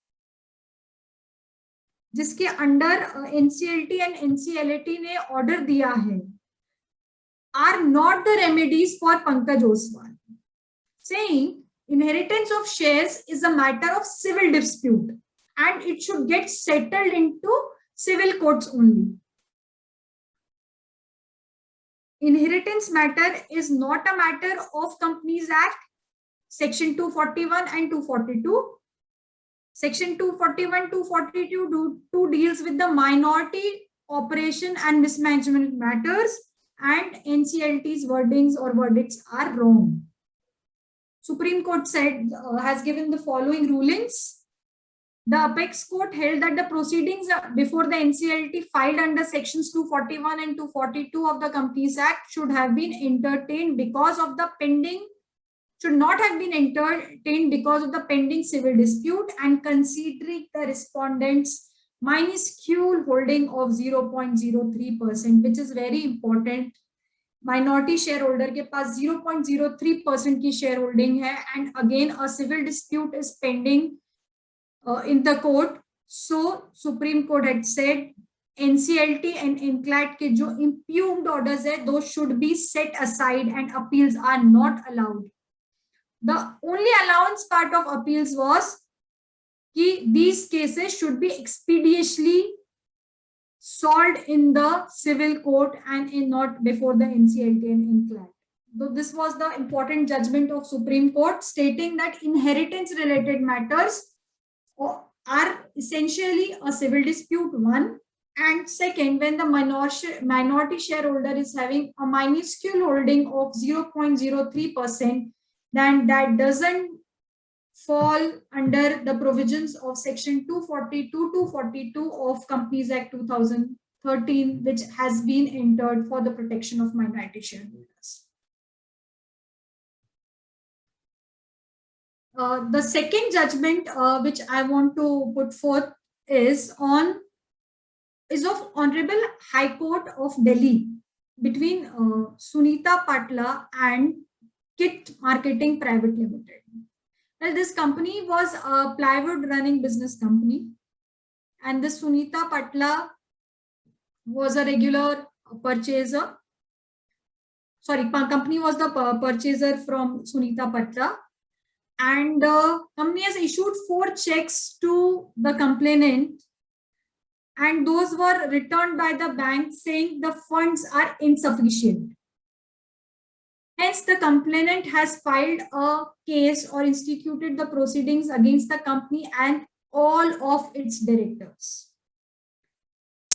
जिसके under NCLT and NCLAT ने order दिया है, are not the remedies for Pankaj Oswal, saying inheritance of shares is a matter of civil dispute and it should get settled into civil courts only. Inheritance matter is not a matter of Companies Act, section 241 and 242. Section 241, 242 deals with the minority operation and mismanagement matters, and NCLT's wordings or verdicts are wrong. Supreme Court said has given the following rulings. The Apex Court held that the proceedings before the NCLT filed under sections 241 and 242 of the Companies Act should not have been entertained because of the pending civil dispute, and considering the respondents' minuscule holding of 0.03%, which is very important. Minority shareholder के पास 0.03% की shareholding है, and again a civil dispute is pending in the court. So Supreme Court had said NCLT and NCLAT के जो impugned orders है, those should be set aside and appeals are not allowed. The only allowance part of appeals was कि these cases should be expeditiously solved in the civil court and not before the NCLT and NCLAT. So this was the important judgment of Supreme Court, stating that inheritance related matters are essentially a civil dispute, one, and second, when the minority shareholder is having a minuscule holding of 0.03%, then that doesn't fall under the provisions of section 242 of Companies Act 2013, which has been entered for the protection of minority shareholders. The second judgment which I want to put forth is of Honorable High Court of Delhi between Sunita Patla and Kit Marketing Private Limited. Well, this company was a plywood running business company, and this Sunita Patla was a regular purchaser. Sorry, company was the purchaser from Sunita Patla, and the company has issued 4 checks to the complainant, and those were returned by the bank saying the funds are insufficient. Hence, the complainant has filed a case or instituted the proceedings against the company and all of its directors.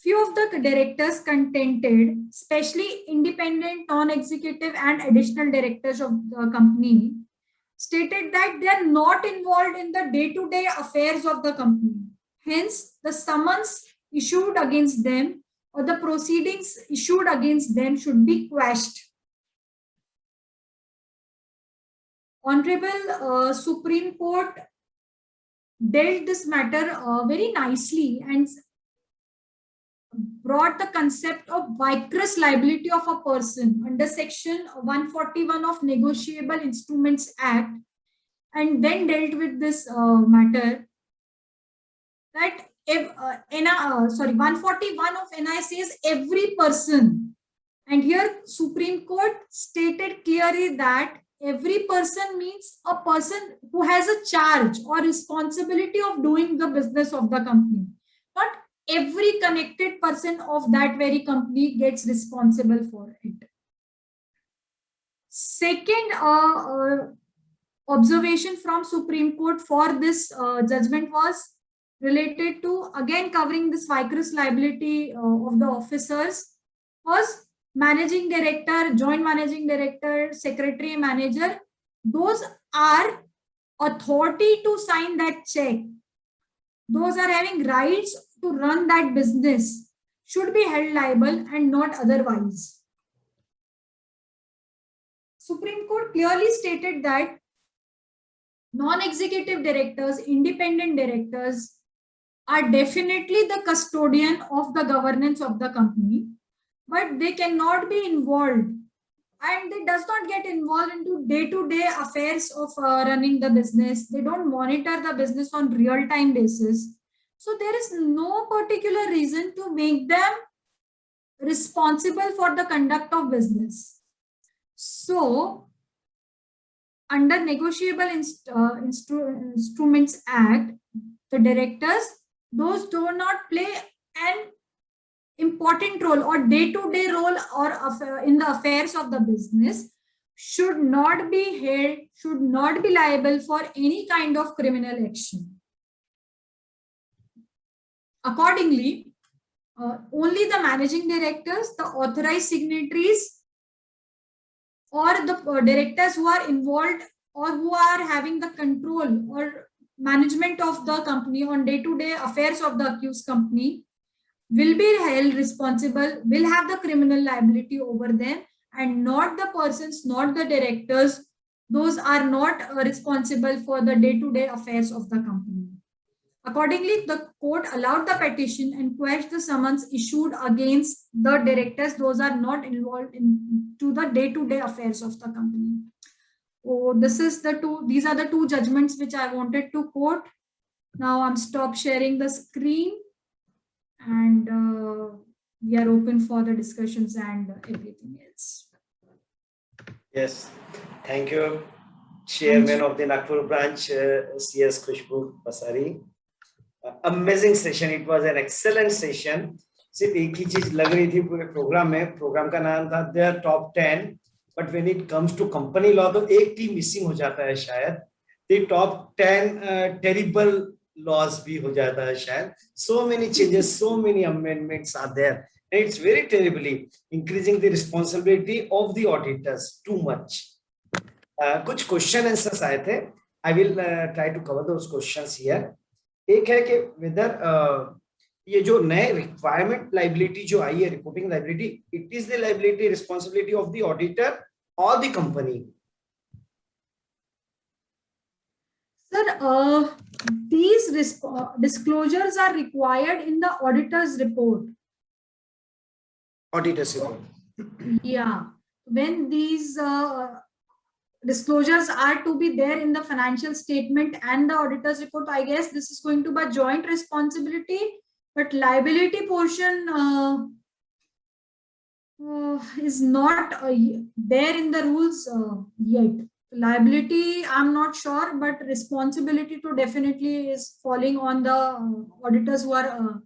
Few of the directors contended, especially independent, non-executive and additional directors of the company, stated that they are not involved in the day-to-day affairs of the company. Hence, the summons issued against them or the proceedings issued against them should be quashed. Honorable Supreme Court dealt this matter very nicely and brought the concept of vicarious liability of a person under section 141 of Negotiable Instruments Act. and then dealt with this matter that if 141 of NI says every person, and here Supreme Court stated clearly that every person means a person who has a charge or responsibility of doing the business of the company. Not every connected person of that very company gets responsible for it. Second observation from Supreme Court for this judgment was related to, again covering this vicarious liability of the officers, was managing director, joint managing director, secretary, manager. Those are authority to sign that check. Those are having rights to run that business, should be held liable and not otherwise. Supreme Court clearly stated that non-executive directors, independent directors are definitely the custodian of the governance of the company, but they cannot be involved, and they does not get involved into day-to-day affairs of running the business. They don't monitor the business on real-time basis. So there is no particular reason to make them responsible for the conduct of business. So under Negotiable Instruments Act, the directors, those do not play an important role or day-to-day role or in the affairs of the business, should not be held, should not be liable for any kind of criminal action. Accordingly, only the managing directors, the authorized signatories, or the directors who are involved or who are having the control or management of the company on day-to-day affairs of the accused company will be held responsible, will have the criminal liability over them, and not the persons, not the directors. Those are not responsible for the day-to-day affairs of the company. Accordingly, the court allowed the petition and quashed the summons issued against the directors. Those are not involved into the day-to-day affairs of the company. Oh, these are the two judgments which I wanted to quote. Now I'm stop sharing the screen, and we are open for the discussions and everything else. Yes, thank you, Chairman of the Nagpur branch, CS Khushbu Basari. Amazing session. It was an excellent session. सिर्फ एक ही चीज लग रही थी पूरे programme में. Programme का नाम था their top 10, but when it comes to company law तो एक टीम मिसिंग हो जाता है शायद. द टॉप 10 टेरिबल लॉज भी हो जाता है शायद. So many changes, so many amendments are there, and it's very terribly increasing the responsibility of the auditors too much. कुछ क्वेश्चन आंसर्स आए थे. I will try to cover those questions here. एक है कि whether ये जो नए requirement liability जो आई है, reporting liability, it is the liability responsibility of the auditor और the company. Sir, these disclosures are required in the auditor's report. Auditor's report. Yeah, when these disclosures are to be there in the financial statement and the auditor's report, I guess this is going to be a joint responsibility, but liability portion is not there in the rules yet. Liability, I'm not sure, but responsibility to definitely is falling on the auditors who are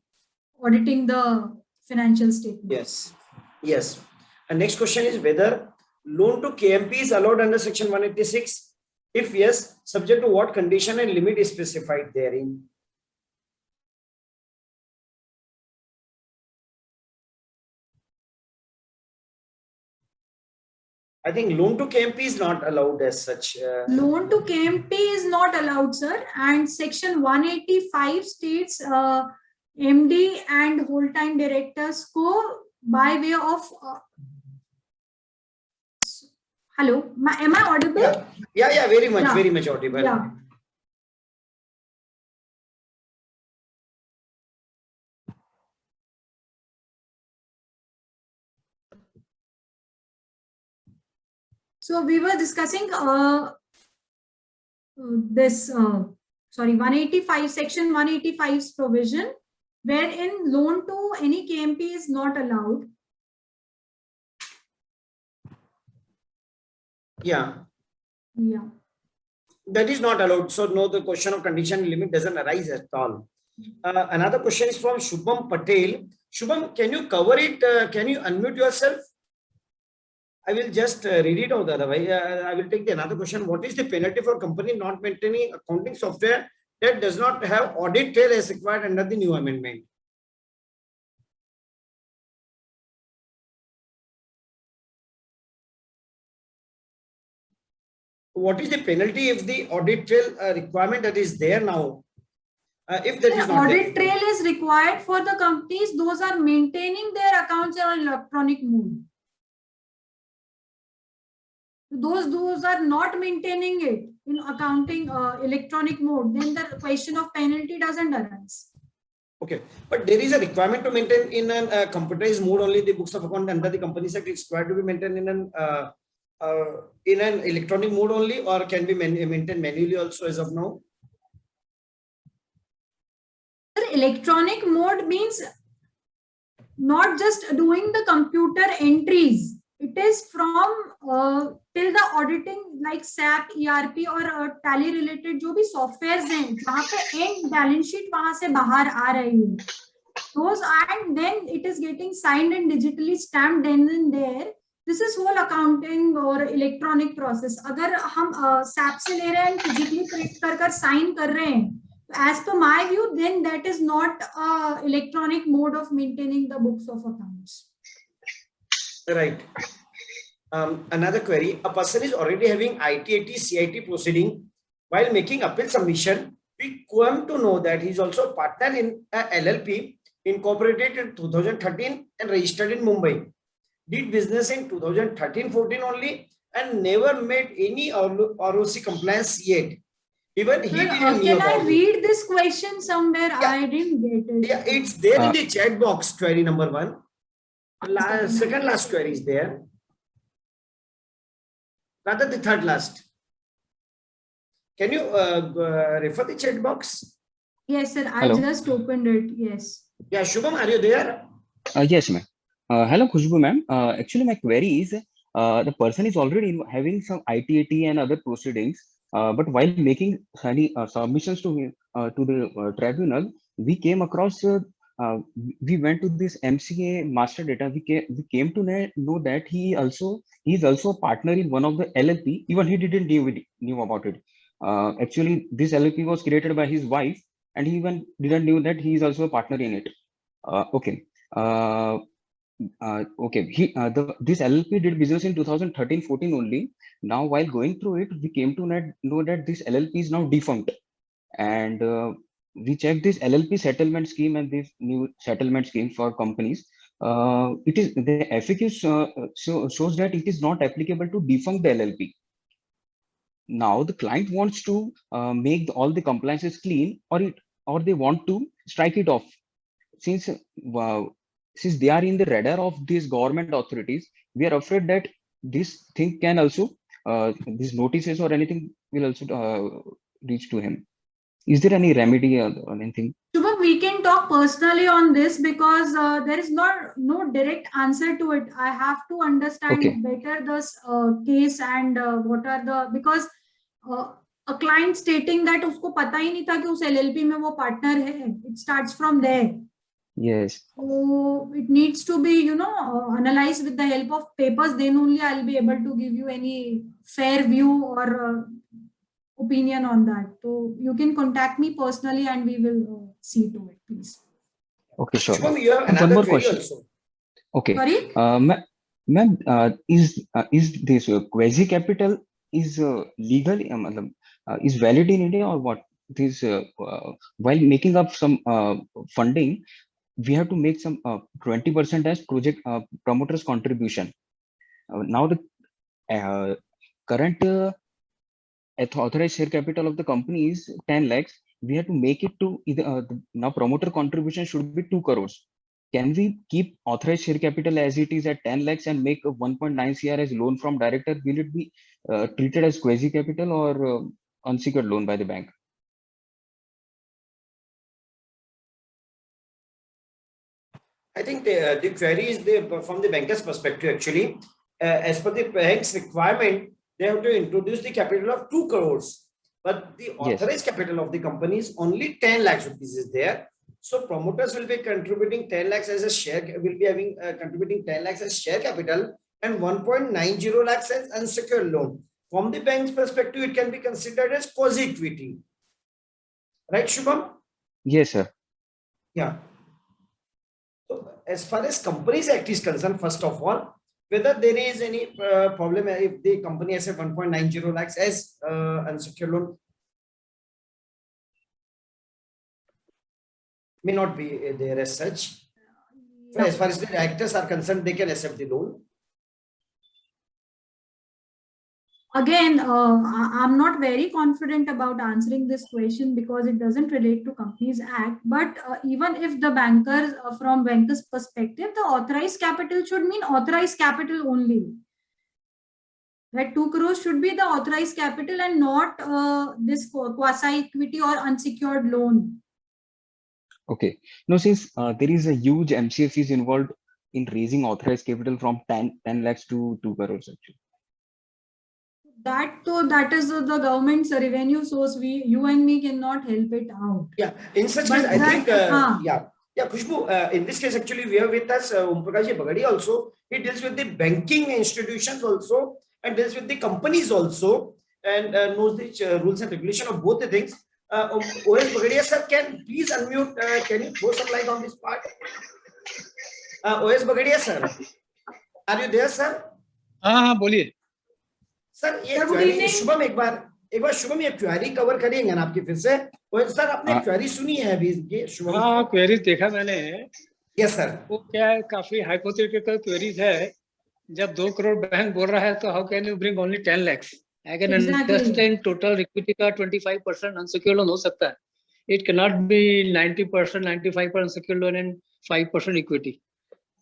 auditing the financial statement. Yes, yes. And next question is whether loan to KMP is allowed under section 186. If yes, subject to what condition and limit is specified therein. I think loan to KMP is not allowed as such. Loan to KMP is not allowed, sir. And section 185 states MD and whole-time directors go by way of. Hello, am I audible? Yeah, very much, Yeah. very much audible. Yeah. So we were discussing this, sorry, 185, section 185's provision, wherein loan to any KMP is not allowed. Yeah, Yeah. that is not allowed. So no, the question of condition limit doesn't arise at all. Another question is from Shubham Patel. Shubham, can you cover it? Can you unmute yourself? I will just read it out. Otherwise, I will take the another question. What is the penalty for company not maintaining accounting software that does not have audit trail as required under the new amendment? What is the penalty if the audit trail requirement that is there now? If that is not Audit there, trail is required for the companies, those are maintaining their accounts on electronic mode. Those are not maintaining it in accounting electronic mode, then the question of penalty doesn't arise. okay, but there is a requirement to maintain in a computerized mode only the books of account under the Companies Act. It's required to be maintained in an electronic mode only, or can be maintained manually also as of now? The electronic mode means not just doing the computer entries. It is from till the auditing like SAP, ERP और Tally related जो भी softwares हैं जहाँ पे end balance sheet वहाँ से बाहर आ रही है. Those, and then it is getting signed and digitally stamped then and there. This is whole accounting or electronic process. अगर हम SAP से ले रहे हैं physically print कर sign कर रहे हैं, as per my view, then that is not electronic mode of maintaining the books of accounts. Right. Another query: a person is already having ITAT CIT proceeding. While making appeal submission, we come to know that he is also a partner in a LLP incorporated in 2013 and registered in Mumbai. Did business in 2013-14 only and never made any ROC compliance yet. Even he didn't know Can about I it. read this question somewhere? Yeah. I didn't get it. Yeah, it's there in the chat box. Query number 1. Second last query is there. Rather the third last. Can you refer the chat box? Yes, sir. I Hello. just opened it. Yes. Yeah, Shubham, are you there? Yes, ma'am. Hello, Khushbu, ma'am. Actually, my query is the person is already having some ITAT and other proceedings, but while making any submissions to the tribunal, we came across. We went to this MCA master data. We came to know that he is also a partner in one of the LLP. Even he didn't knew about it. Actually, this LLP was created by his wife, and he even didn't knew that he is also a partner in it. Okay. Okay. This LLP did business in 2013-14 only. Now, while going through it, we came to know that this LLP is now defunct, and we checked this LLP settlement scheme and this new settlement scheme for companies. It is the FAQ shows that it is not applicable to defunct the LLP. Now the client wants to make all the compliances clean, or they want to strike it off. Since they are in the radar of these government authorities, we are afraid that this thing can also these notices or anything will also reach to him. Is there any remedy or anything? Shubham, we can talk personally on this because there is no direct answer to it. I have to understand better this case and what are the, because a client stating that उसको पता ही नहीं था कि उस LLP में वो partner है. It starts from there. Yes. So it needs to be, analyzed with the help of papers. Then only I'll be able to give you any fair view or opinion on that. So you can contact me personally and we will see to it, please. Okay, sure. Shubham, you have One another more query question. also. Okay. Sorry? Ma'am, is this quasi capital is legal? Is valid in India or what? This while making up some funding, we have to make some 20% as project promoters contribution. Now the current authorized share capital of the company is 10 lakhs. We have to make it to either now promoter contribution should be 2 crores. Can we keep authorized share capital as it is at 10 lakhs and make a 1.9 CR as loan from director? Will it be treated as quasi capital or unsecured loan by the bank. I think the query is from the banker's perspective actually. As per the bank's requirement, they have to introduce the capital of 2 crores. But the authorized capital of the company is only 10 lakhs rupees is there. So promoters will be contributing 10 lakhs as a share, will be having contributing 10 lakhs as share capital and 1.90 lakhs as unsecured loan. From the bank's perspective, it can be considered as quasi-equity. Right, Shubham? Yes, sir. Yeah. So as far as Companies Act is concerned, first of all, whether there is any problem if the company has a 1.90 lakhs as unsecured loan, may not be there as such. So as far as the directors are concerned, they can accept the loan. Again, I'm not very confident about answering this question because it doesn't relate to Companies Act. But even if the bankers, from bankers' perspective, the authorized capital should mean authorized capital only. Right, 2 crores should be the authorized capital and not this quasi-equity or unsecured loan. Okay. No, since there is a huge MCA fees involved in raising authorized capital from 10 lakhs to 2 crores actually. That is the government's revenue source. You and me cannot help it out. Yeah, in such But case, I that- think, yeah, Khushbu, in this case, actually, we have with us Om Prakash Bagadi also. He deals with the banking institutions also and deals with the companies also and knows the rules and regulation of both the things. OS Bagadia, sir, can please unmute. Can you throw some light on this part? OS Bagadia, sir, are you there, sir? हाँ बोलिए sir ये Sir, good query evening. Shubham एक बार शुभम ये query cover करेंगे ना आपकी फिर से और सर आपने क्वेरी सुनी है अभी ये शुभम हाँ क्वेरीज देखा मैंने यस सर वो क्या है काफी हाइपोथेटिकल क्वेरीज है जब 2 करोड़ बैंक बोल रहा है तो how can you bring only 10 lakhs I can Exactly. Understand total equity का 25% अनसिक्योर्ड लोन हो सकता है it can not be 90% 95% unsecured loan and 5% equity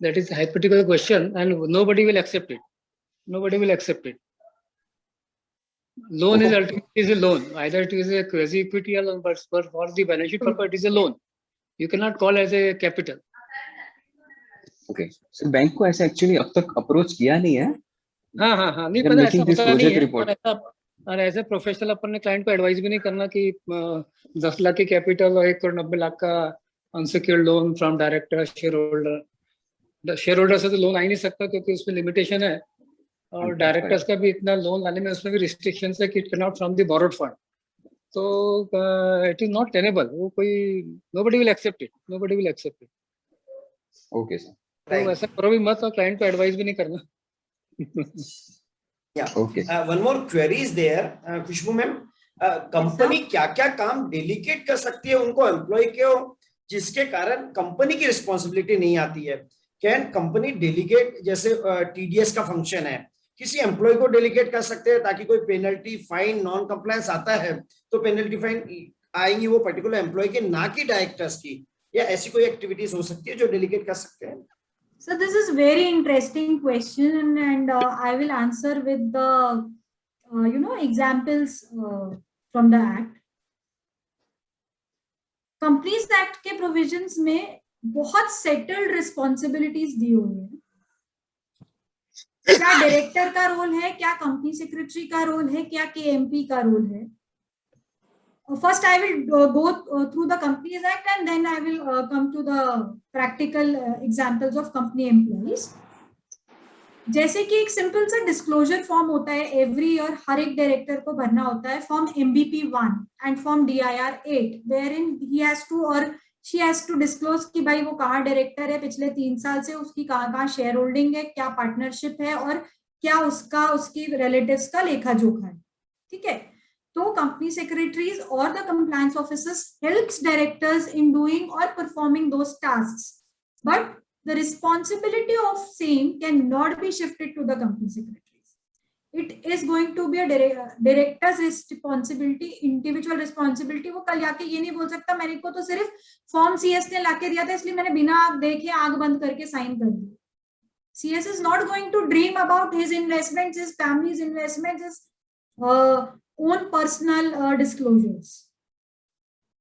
that is hypothetical question and nobody will accept it Loan is ultimately is a loan. Either it is a quasi equity or loan, but for the balance sheet purpose, it is a loan. You cannot call as a capital. Okay. So bank को ऐसे actually अब तक approach किया नहीं है. हाँ नहीं They're पता making ऐसा this होता नहीं project है report. और ऐसे प्रोफेशनल अपन ने क्लाइंट को एडवाइस भी नहीं करना कि 10 लाख की कैपिटल और 1 करोड़ 90 लाख का unsecured loan from director share holder से तो लोन आ ही नहीं सकता क्योंकि उसमें लिमिटेशन है और डायरेक्टर्स का भी इतना लोन लाने में उसमें भी रिस्ट्रिक्शन है कि it can not from the borrowed fund तो इट इज नॉट टेनेबल वो कोई nobody will accept it Okay, sir. तो वैसा करो भी मत और क्लाइंट को एडवाइस भी नहीं करना Yeah. Okay. One more query is there, Khushboo ma'am. Company क्या-क्या काम डेलीगेट कर सकती है उनको एम्प्लॉय को जिसके कारण कंपनी की रिस्पांसिबिलिटी नहीं आती है. कैन कंपनी डेलीगेट जैसे टीडीएस का फंक्शन है किसी एम्प्लॉय को डेलीगेट कर सकते हैं ताकि कोई पेनल्टी फाइन नॉन कंप्लायंस आता है तो पेनल्टी फाइन आएंगी वो पर्टिकुलर एम्प्लॉय के ना कि डायरेक्टर्स की या ऐसी कोई एक्टिविटीज हो सकती है जो डेलीगेट कर सकते हैं. So this is very interesting question and I will answer with the examples from the act. Companies Act के provisions में बहुत settled responsibilities दी हुई हैं. क्या डायरेक्टर का रोल है क्या कंपनी सेक्रेटरी का रोल है क्या केएमपी का रोल है. First I will go through the Companies Act and then I will come to the practical examples of company employees. जैसे कि एक सिंपल सा डिस्क्लोजर फॉर्म होता है एवरी ईयर हर एक डायरेक्टर को भरना होता है form MBP 1 and form DIR 8 wherein he has to or she has to disclose कि भाई वो कहाँ डायरेक्टर है पिछले 3 साल से उसकी कहाँ शेयर होल्डिंग है क्या पार्टनरशिप है और क्या उसकी रिलेटिव्स का लेखा जोखा है. ठीक है. तो कंपनी सेक्रेटरीज और the compliance officers helps directors in doing और performing those tasks but the responsibility of same cannot be shifted to the company secretaries. It is going to be a director's responsibility, individual responsibility. वो कल जाके ये नहीं बोल सकता मेरे को तो सिर्फ फॉर्म CS ने लाके दिया था इसलिए मैंने बिना देखे आग बंद करके साइन कर दिया. CS is not going to dream about his investments, his family's investments, his own personal disclosures.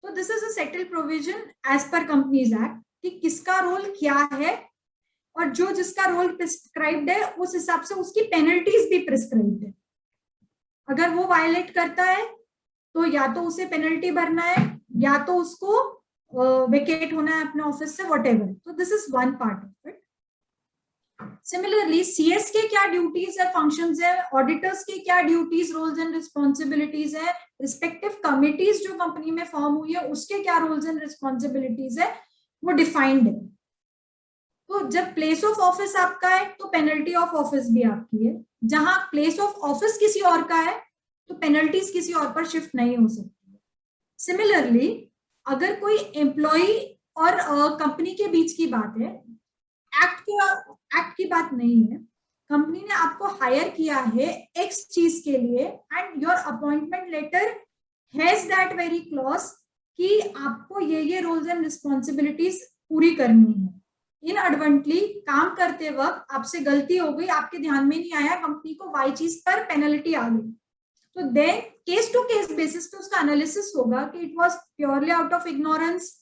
So this is a settled provision as per Companies Act कि किसका रोल क्या है और जो जिसका रोल प्रिस्क्राइब्ड है उस हिसाब से उसकी पेनल्टीज भी प्रिस्क्राइब्ड है. अगर वो वायलेट करता है तो या तो उसे पेनल्टी भरना है या तो उसको वेकेट होना है अपने ऑफिस से, व्हाटएवर. तो this is one part of it. Similarly CS के क्या ड्यूटीज है, फंक्शंस है, ऑडिटर्स के क्या ड्यूटीज, रोल्स एंड रिस्पॉन्सिबिलिटीज है, रिस्पेक्टिव कमिटीज जो कंपनी में फॉर्म हुई है उसके क्या रोल्स एंड रिस्पॉन्सिबिलिटीज है, वो डिफाइंड है. तो जब प्लेस ऑफ ऑफिस आपका है तो पेनल्टी ऑफ ऑफिस भी आपकी है. जहां प्लेस ऑफ ऑफिस किसी और का है तो पेनल्टीज किसी और पर शिफ्ट नहीं हो सकती. सिमिलरली अगर कोई एम्प्लॉय और कंपनी के बीच की बात है, एक्ट की बात नहीं है, कंपनी ने आपको हायर किया है एक्स चीज के लिए and your appointment letter has that very clause कि आपको ये रोल्स एंड रिस्पॉन्सिबिलिटीज पूरी करनी है. इनएडवर्टेंटली काम करते वक्त आपसे गलती हो गई, आपके ध्यान में नहीं आया, कंपनी को वाई चीज पर पेनल्टी आ गई, तो then case to case basis पे उसका एनालिसिस होगा कि it was purely out of ignorance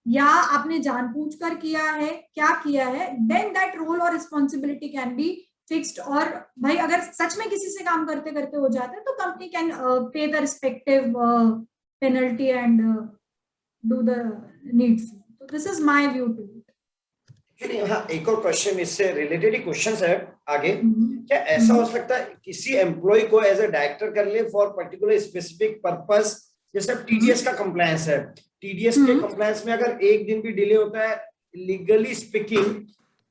या आपने जानबूझकर किया है, क्या किया है. देन दैट रोल और रिस्पॉन्सिबिलिटी कैन बी फिक्स्ड. और भाई अगर सच में किसी से काम करते करते हो जाता है तो company can pay the respective penalty and do the needs. तो this is my view to it. हाँ, एक और क्वेश्चन इससे रिलेटेड ही क्वेश्चन है आगे. क्या ऐसा हो सकता है किसी एम्प्लॉय को एज ए डायरेक्टर कर ले फॉर पर्टिकुलर स्पेसिफिक पर्पस, जैसे टीडीएस का कंप्लायंस है, टीडीएस के कंप्लायंस में अगर एक दिन भी डिले होता है, legally speaking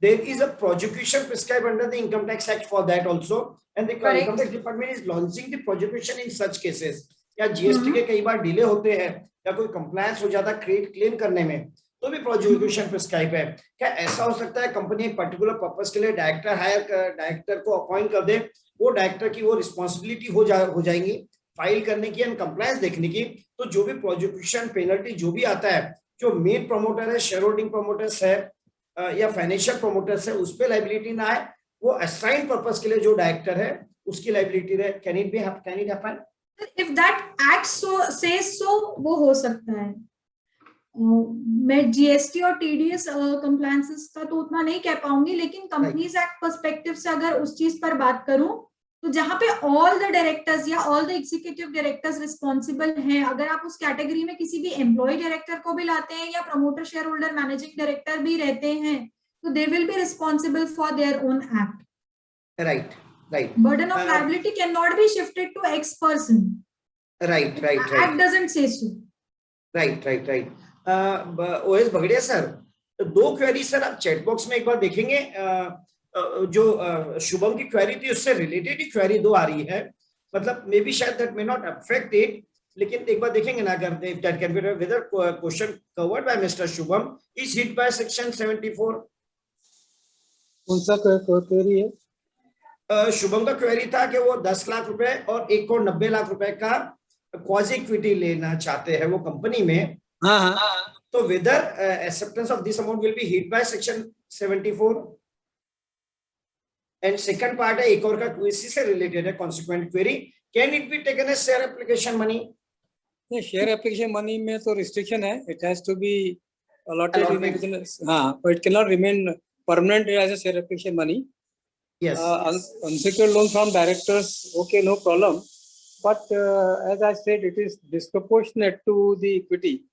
there is a prosecution prescribe under the income tax act for that also, and the income tax department is launching the prosecution in such cases. या जीएसटी के कई बार डिले होते हैं या कोई कंप्लायंस हो जाता है क्लेम करने में, तो भी प्रोसिक्यूशन प्रिस्क्राइब है. क्या ऐसा हो सकता है कंपनी एक पर्टिकुलर पर्पस के लिए डायरेक्टर को अपॉइंट कर दे, वो डायरेक्टर की वो रिस्पॉन्सिबिलिटी हो जाएंगी फाइल करने की एंड कंप्लायंस देखने की, तो जो भी प्रोसिक्यूशन पेनल्टी जो भी आता है, जो मेन प्रमोटर है, शेयर होल्डिंग प्रमोटर्स है या फाइनेंशियल प्रमोटर्स है, उस पर लाइबिलिटी ना आए, वो असाइन पर्पस के लिए जो डायरेक्टर है उसकी लाइबिलिटी रहे. Can it happen? If that act says so वो हो सकता है. मैं जीएसटी और टीडीएस कंप्लायंसेस का तो उतना नहीं कह पाऊंगी, लेकिन कंपनीज एक्ट पर्सपेक्टिव से अगर उस चीज पर बात करूं तो जहां पे ऑल द डायरेक्टर्स या all the executive directors responsible हैं, अगर आप उस कैटेगरी में किसी भी एम्प्लॉय डायरेक्टर को भी लाते हैं या promoter, share holder, managing director भी रहते हैं, तो they will be responsible for their own act. Right. Burden of liability cannot be shifted to X person. Right. Act doesn't say so. Right. OS Bhagadiya sir, दो query sir आप chat box में एक बार देखेंगे. जो शुभम की क्वेरी थी उससे रिलेटेड ही क्वेरी दो आ रही है, मतलब मे बी शायद that may not affect it, लेकिन एक बार देखेंगे ना अगर that can be whether question covered by mister Shubham is hit by section 74. कौन सा क्वेरी है? शुभम का क्वेरी था कि वो 10 लाख रुपए और 1 करोड़ 90 लाख रुपए का क्वाजी इक्विटी लेना चाहते हैं वो कंपनी में. हाँ. तो whether acceptance of this amount will be hit by section 74. And second part है एक और का इसी से related है consequent query. Can it be taken as share application money? Share application money में तो रिस्ट्रिक्शन है. It has to be allotted in हाँ, but it cannot remain permanent as a share application money. Yes. Unsecured loan from directors, okay, no problem. But as I said, it is disproportionate to the equity.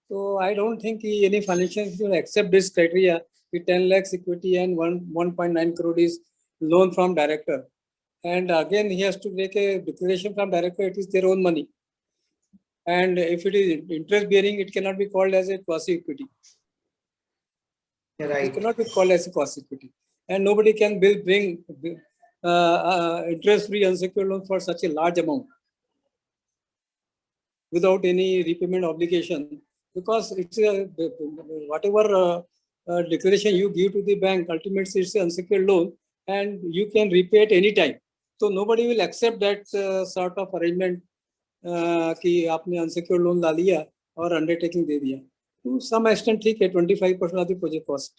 So I don't think any financial institution will accept this criteria. The 10 lakhs equity and 1.9 crore is loan from director. And again, he has to make a declaration from director. It is their own money. And if it is interest bearing, it cannot be called as a quasi equity. Right. It cannot be called as a quasi equity. And nobody can bring interest free unsecured loan for such a large amount without any repayment obligation, because it's whatever declaration you give to the bank, ultimately it's an unsecured loan and you can repay at any time. So nobody will accept that sort of arrangement कि आपने unsecured loan ला लिया और undertaking दे दिया. To some extent ठीक है, 25% of the project cost.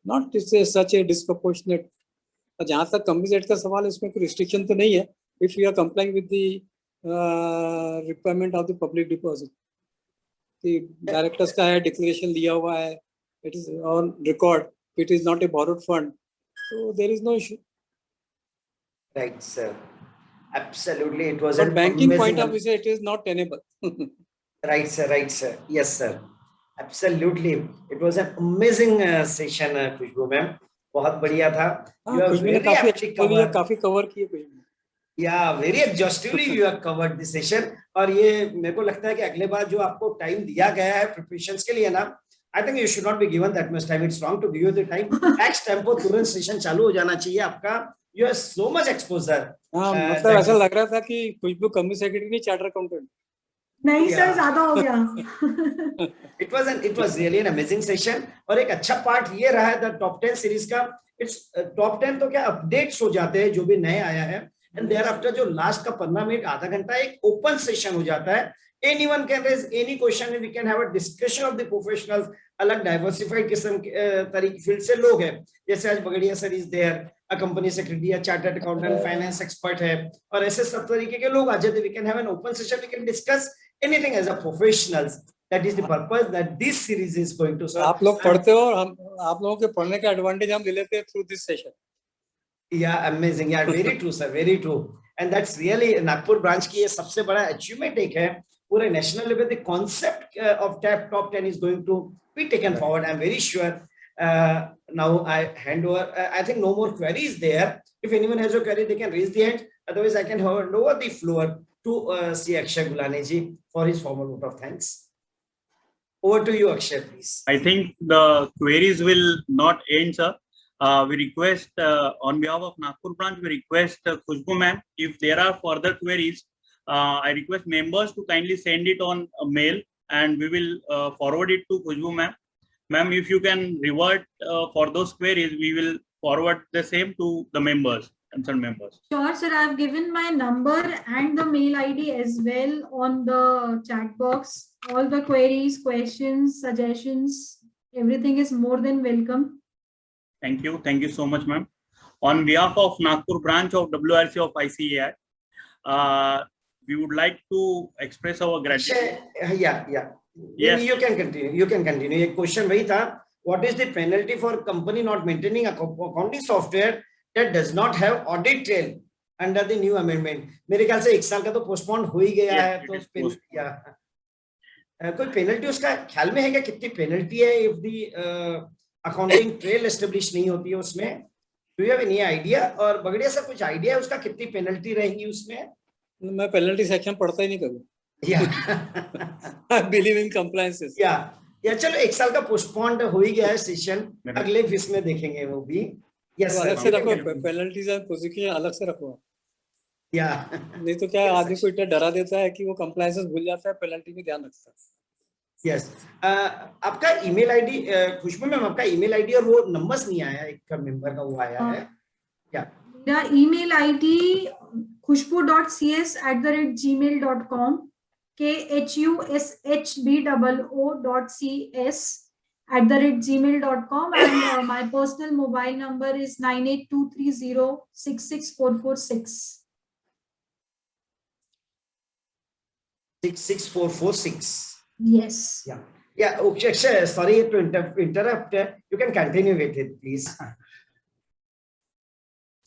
Not such a disproportionate. जहाँ तक Companies Act का सवाल है, इसमें कोई restriction तो नहीं है. If you are complying with the requirement of the public deposit कि डायरेक्टर्स का है, डिक्लेरेशन दिया हुआ है, it is on record, it is not a borrowed fund, so there is no issue. Right, sir. Absolutely, it was But an banking point amazing. of view, it is not tenable. Right, sir. Right, sir. Yes, sir. Absolutely, it was an amazing session, Khushboo ma'am. बहुत बढ़िया था. You have खुशबू ने very काफी aptly अच्छा लिया, covered. काफी cover किए खुशबू. Yeah, very exhaustively you have covered this session. और ये मेरे को लगता है कि अगले बार जो आपको टाइम दिया गया है प्रिपरेशंस के लिए ना, I think you should not be given that much time. It's wrong to give you the time. Ex tempo तुरंत सेशन चालू हो जाना चाहिए आपका. You have so much exposure. हाँ, मतलब that- ऐसा लग रहा था कि खुशबू कंपनी सेक्रेटरी नहीं, चार्टर अकाउंटेंट. नहीं Yeah. सर, ज्यादा हो गया. It was really an amazing session. और एक अच्छा पार्ट ये रहा है द टॉप 10 सीरीज का. इट्स टॉप 10 तो क्या अपडेट्स हो जाते हैं जो भी नए आया है, एंड देयर आफ्टर जो लास्ट का 15 मिनट आधा घंटा एक ओपन सेशन हो जाता है. Anyone can raise any question and we can have a discussion of the professionals. अलग डाइवर्सिफाइड किस्म के तरीके फील्ड से लोग हैं, जैसे आज Bagadia sir is there, a company secretary, a chartered accountant, finance expert है, और ऐसे सब तरीके के लोग आ जाते. We can have an open session, we can discuss anything as a professionals. That is the purpose that this series is going to serve. आप लोग पढ़ते हो और आप लोगों के पढ़ने का एडवांटेज हम ले लेते हैं through this session. Yeah, amazing. Yeah, very true, sir. Very true. And that's really Nagpur branch की ये सबसे बड़ा achievement एक है. पूरे national level the concept of top 10 is going to be taken forward. I'm very sure. Now I hand over. I think no more queries there. If anyone has a query, they can raise the hand. Otherwise, I can hand over the floor to C. Akshay Gulane ji for his formal vote of thanks. Over to you, Akshay, please. I think the queries will not end, sir. We request on behalf of Nagpur branch, we request Khushbu ma'am, if there are further queries, I request members to kindly send it on a mail and we will forward it to Khushbu ma'am. Ma'am, if you can revert for those queries, we will forward the same to the members, concerned members. Sure, sir. I've given my number and the mail ID as well on the chat box. All the queries, questions, suggestions, everything is more than welcome. Thank you. Thank you so much, ma'am. On behalf of Nagpur branch of WRC of ICAI, we would like to express our gratitude. Akshay, yeah. Yes. You can continue. You can continue. एक question वही था. What is the penalty for company not maintaining a accounting software that does not have audit trail under the new amendment? मेरे ख्याल से 1 साल का तो postpone हो ही गया है, Yes, तो it is कोई पेनल्टी उसका ख्याल में है क्या? कितनी पेनल्टी है if the accounting trail establish नहीं होती है उसमें? Do you have any idea? और बगड़िया सर कुछ आइडिया है उसका कितनी पेनल्टी रहेगी उसमें? मैं पेनल्टी सेक्शन पढ़ता ही नहीं कभी. या बिलीव इन कंप्लायंसेस. या चलो 1 साल का पोस्टपोन्ड हो ही गया है सेशन, अगले फिस में देखेंगे वो भी. यस अलग से रखो, पेनल्टीज एंड प्रोसिक्यूशन अलग से रखो. या नहीं तो क्या आदमी को इतना डरा देता है कि वो कंप्लायंसेस भूल जाता है, पेनल्टी में ध्यान रखता है. यस. आपका ईमेल आईडी खुशबू मैम, आपका ईमेल आईडी और वो नंबर्स नहीं आया, एक मेंबर का वो आया है क्या? मेरा email ID khushbu.cs@gmail.com, khushboo.cs@gmail.com, and my personal mobile number is 9823066446. 66446. Yes. Yeah. Okay, sorry to interrupt. You can continue with it, please.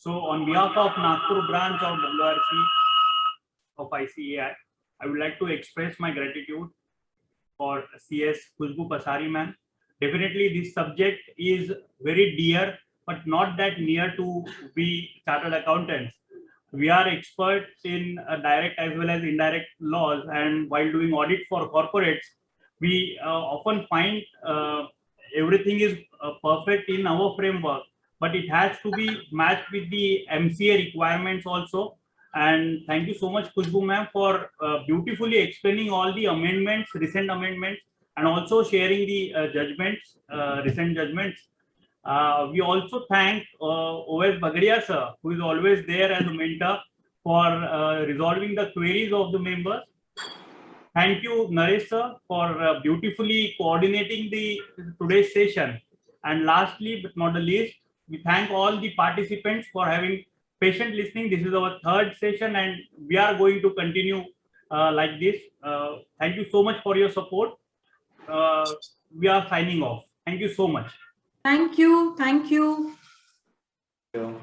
So on behalf of Nagpur branch of WRC of ICAI, I would like to express my gratitude for CS Khushbu Pasari ma'am. Definitely this subject is very dear, but not that near to we chartered accountants. We are experts in direct as well as indirect laws, and while doing audit for corporates, we often find everything is perfect in our framework, but it has to be matched with the MCA requirements also. And thank you so much, Khushbu ma'am, for beautifully explaining all the amendments, recent amendments, and also sharing the judgments, recent judgments. We also thank OS Bagadia sir, who is always there as a mentor for resolving the queries of the members. Thank you, Naresh sir, for beautifully coordinating today's session. And lastly, but not the least, we thank all the participants for having patient listening. This is our third session, and we are going to continue like this. Thank you so much for your support. We are signing off. Thank you so much. Thank you. Thank you. Thank you.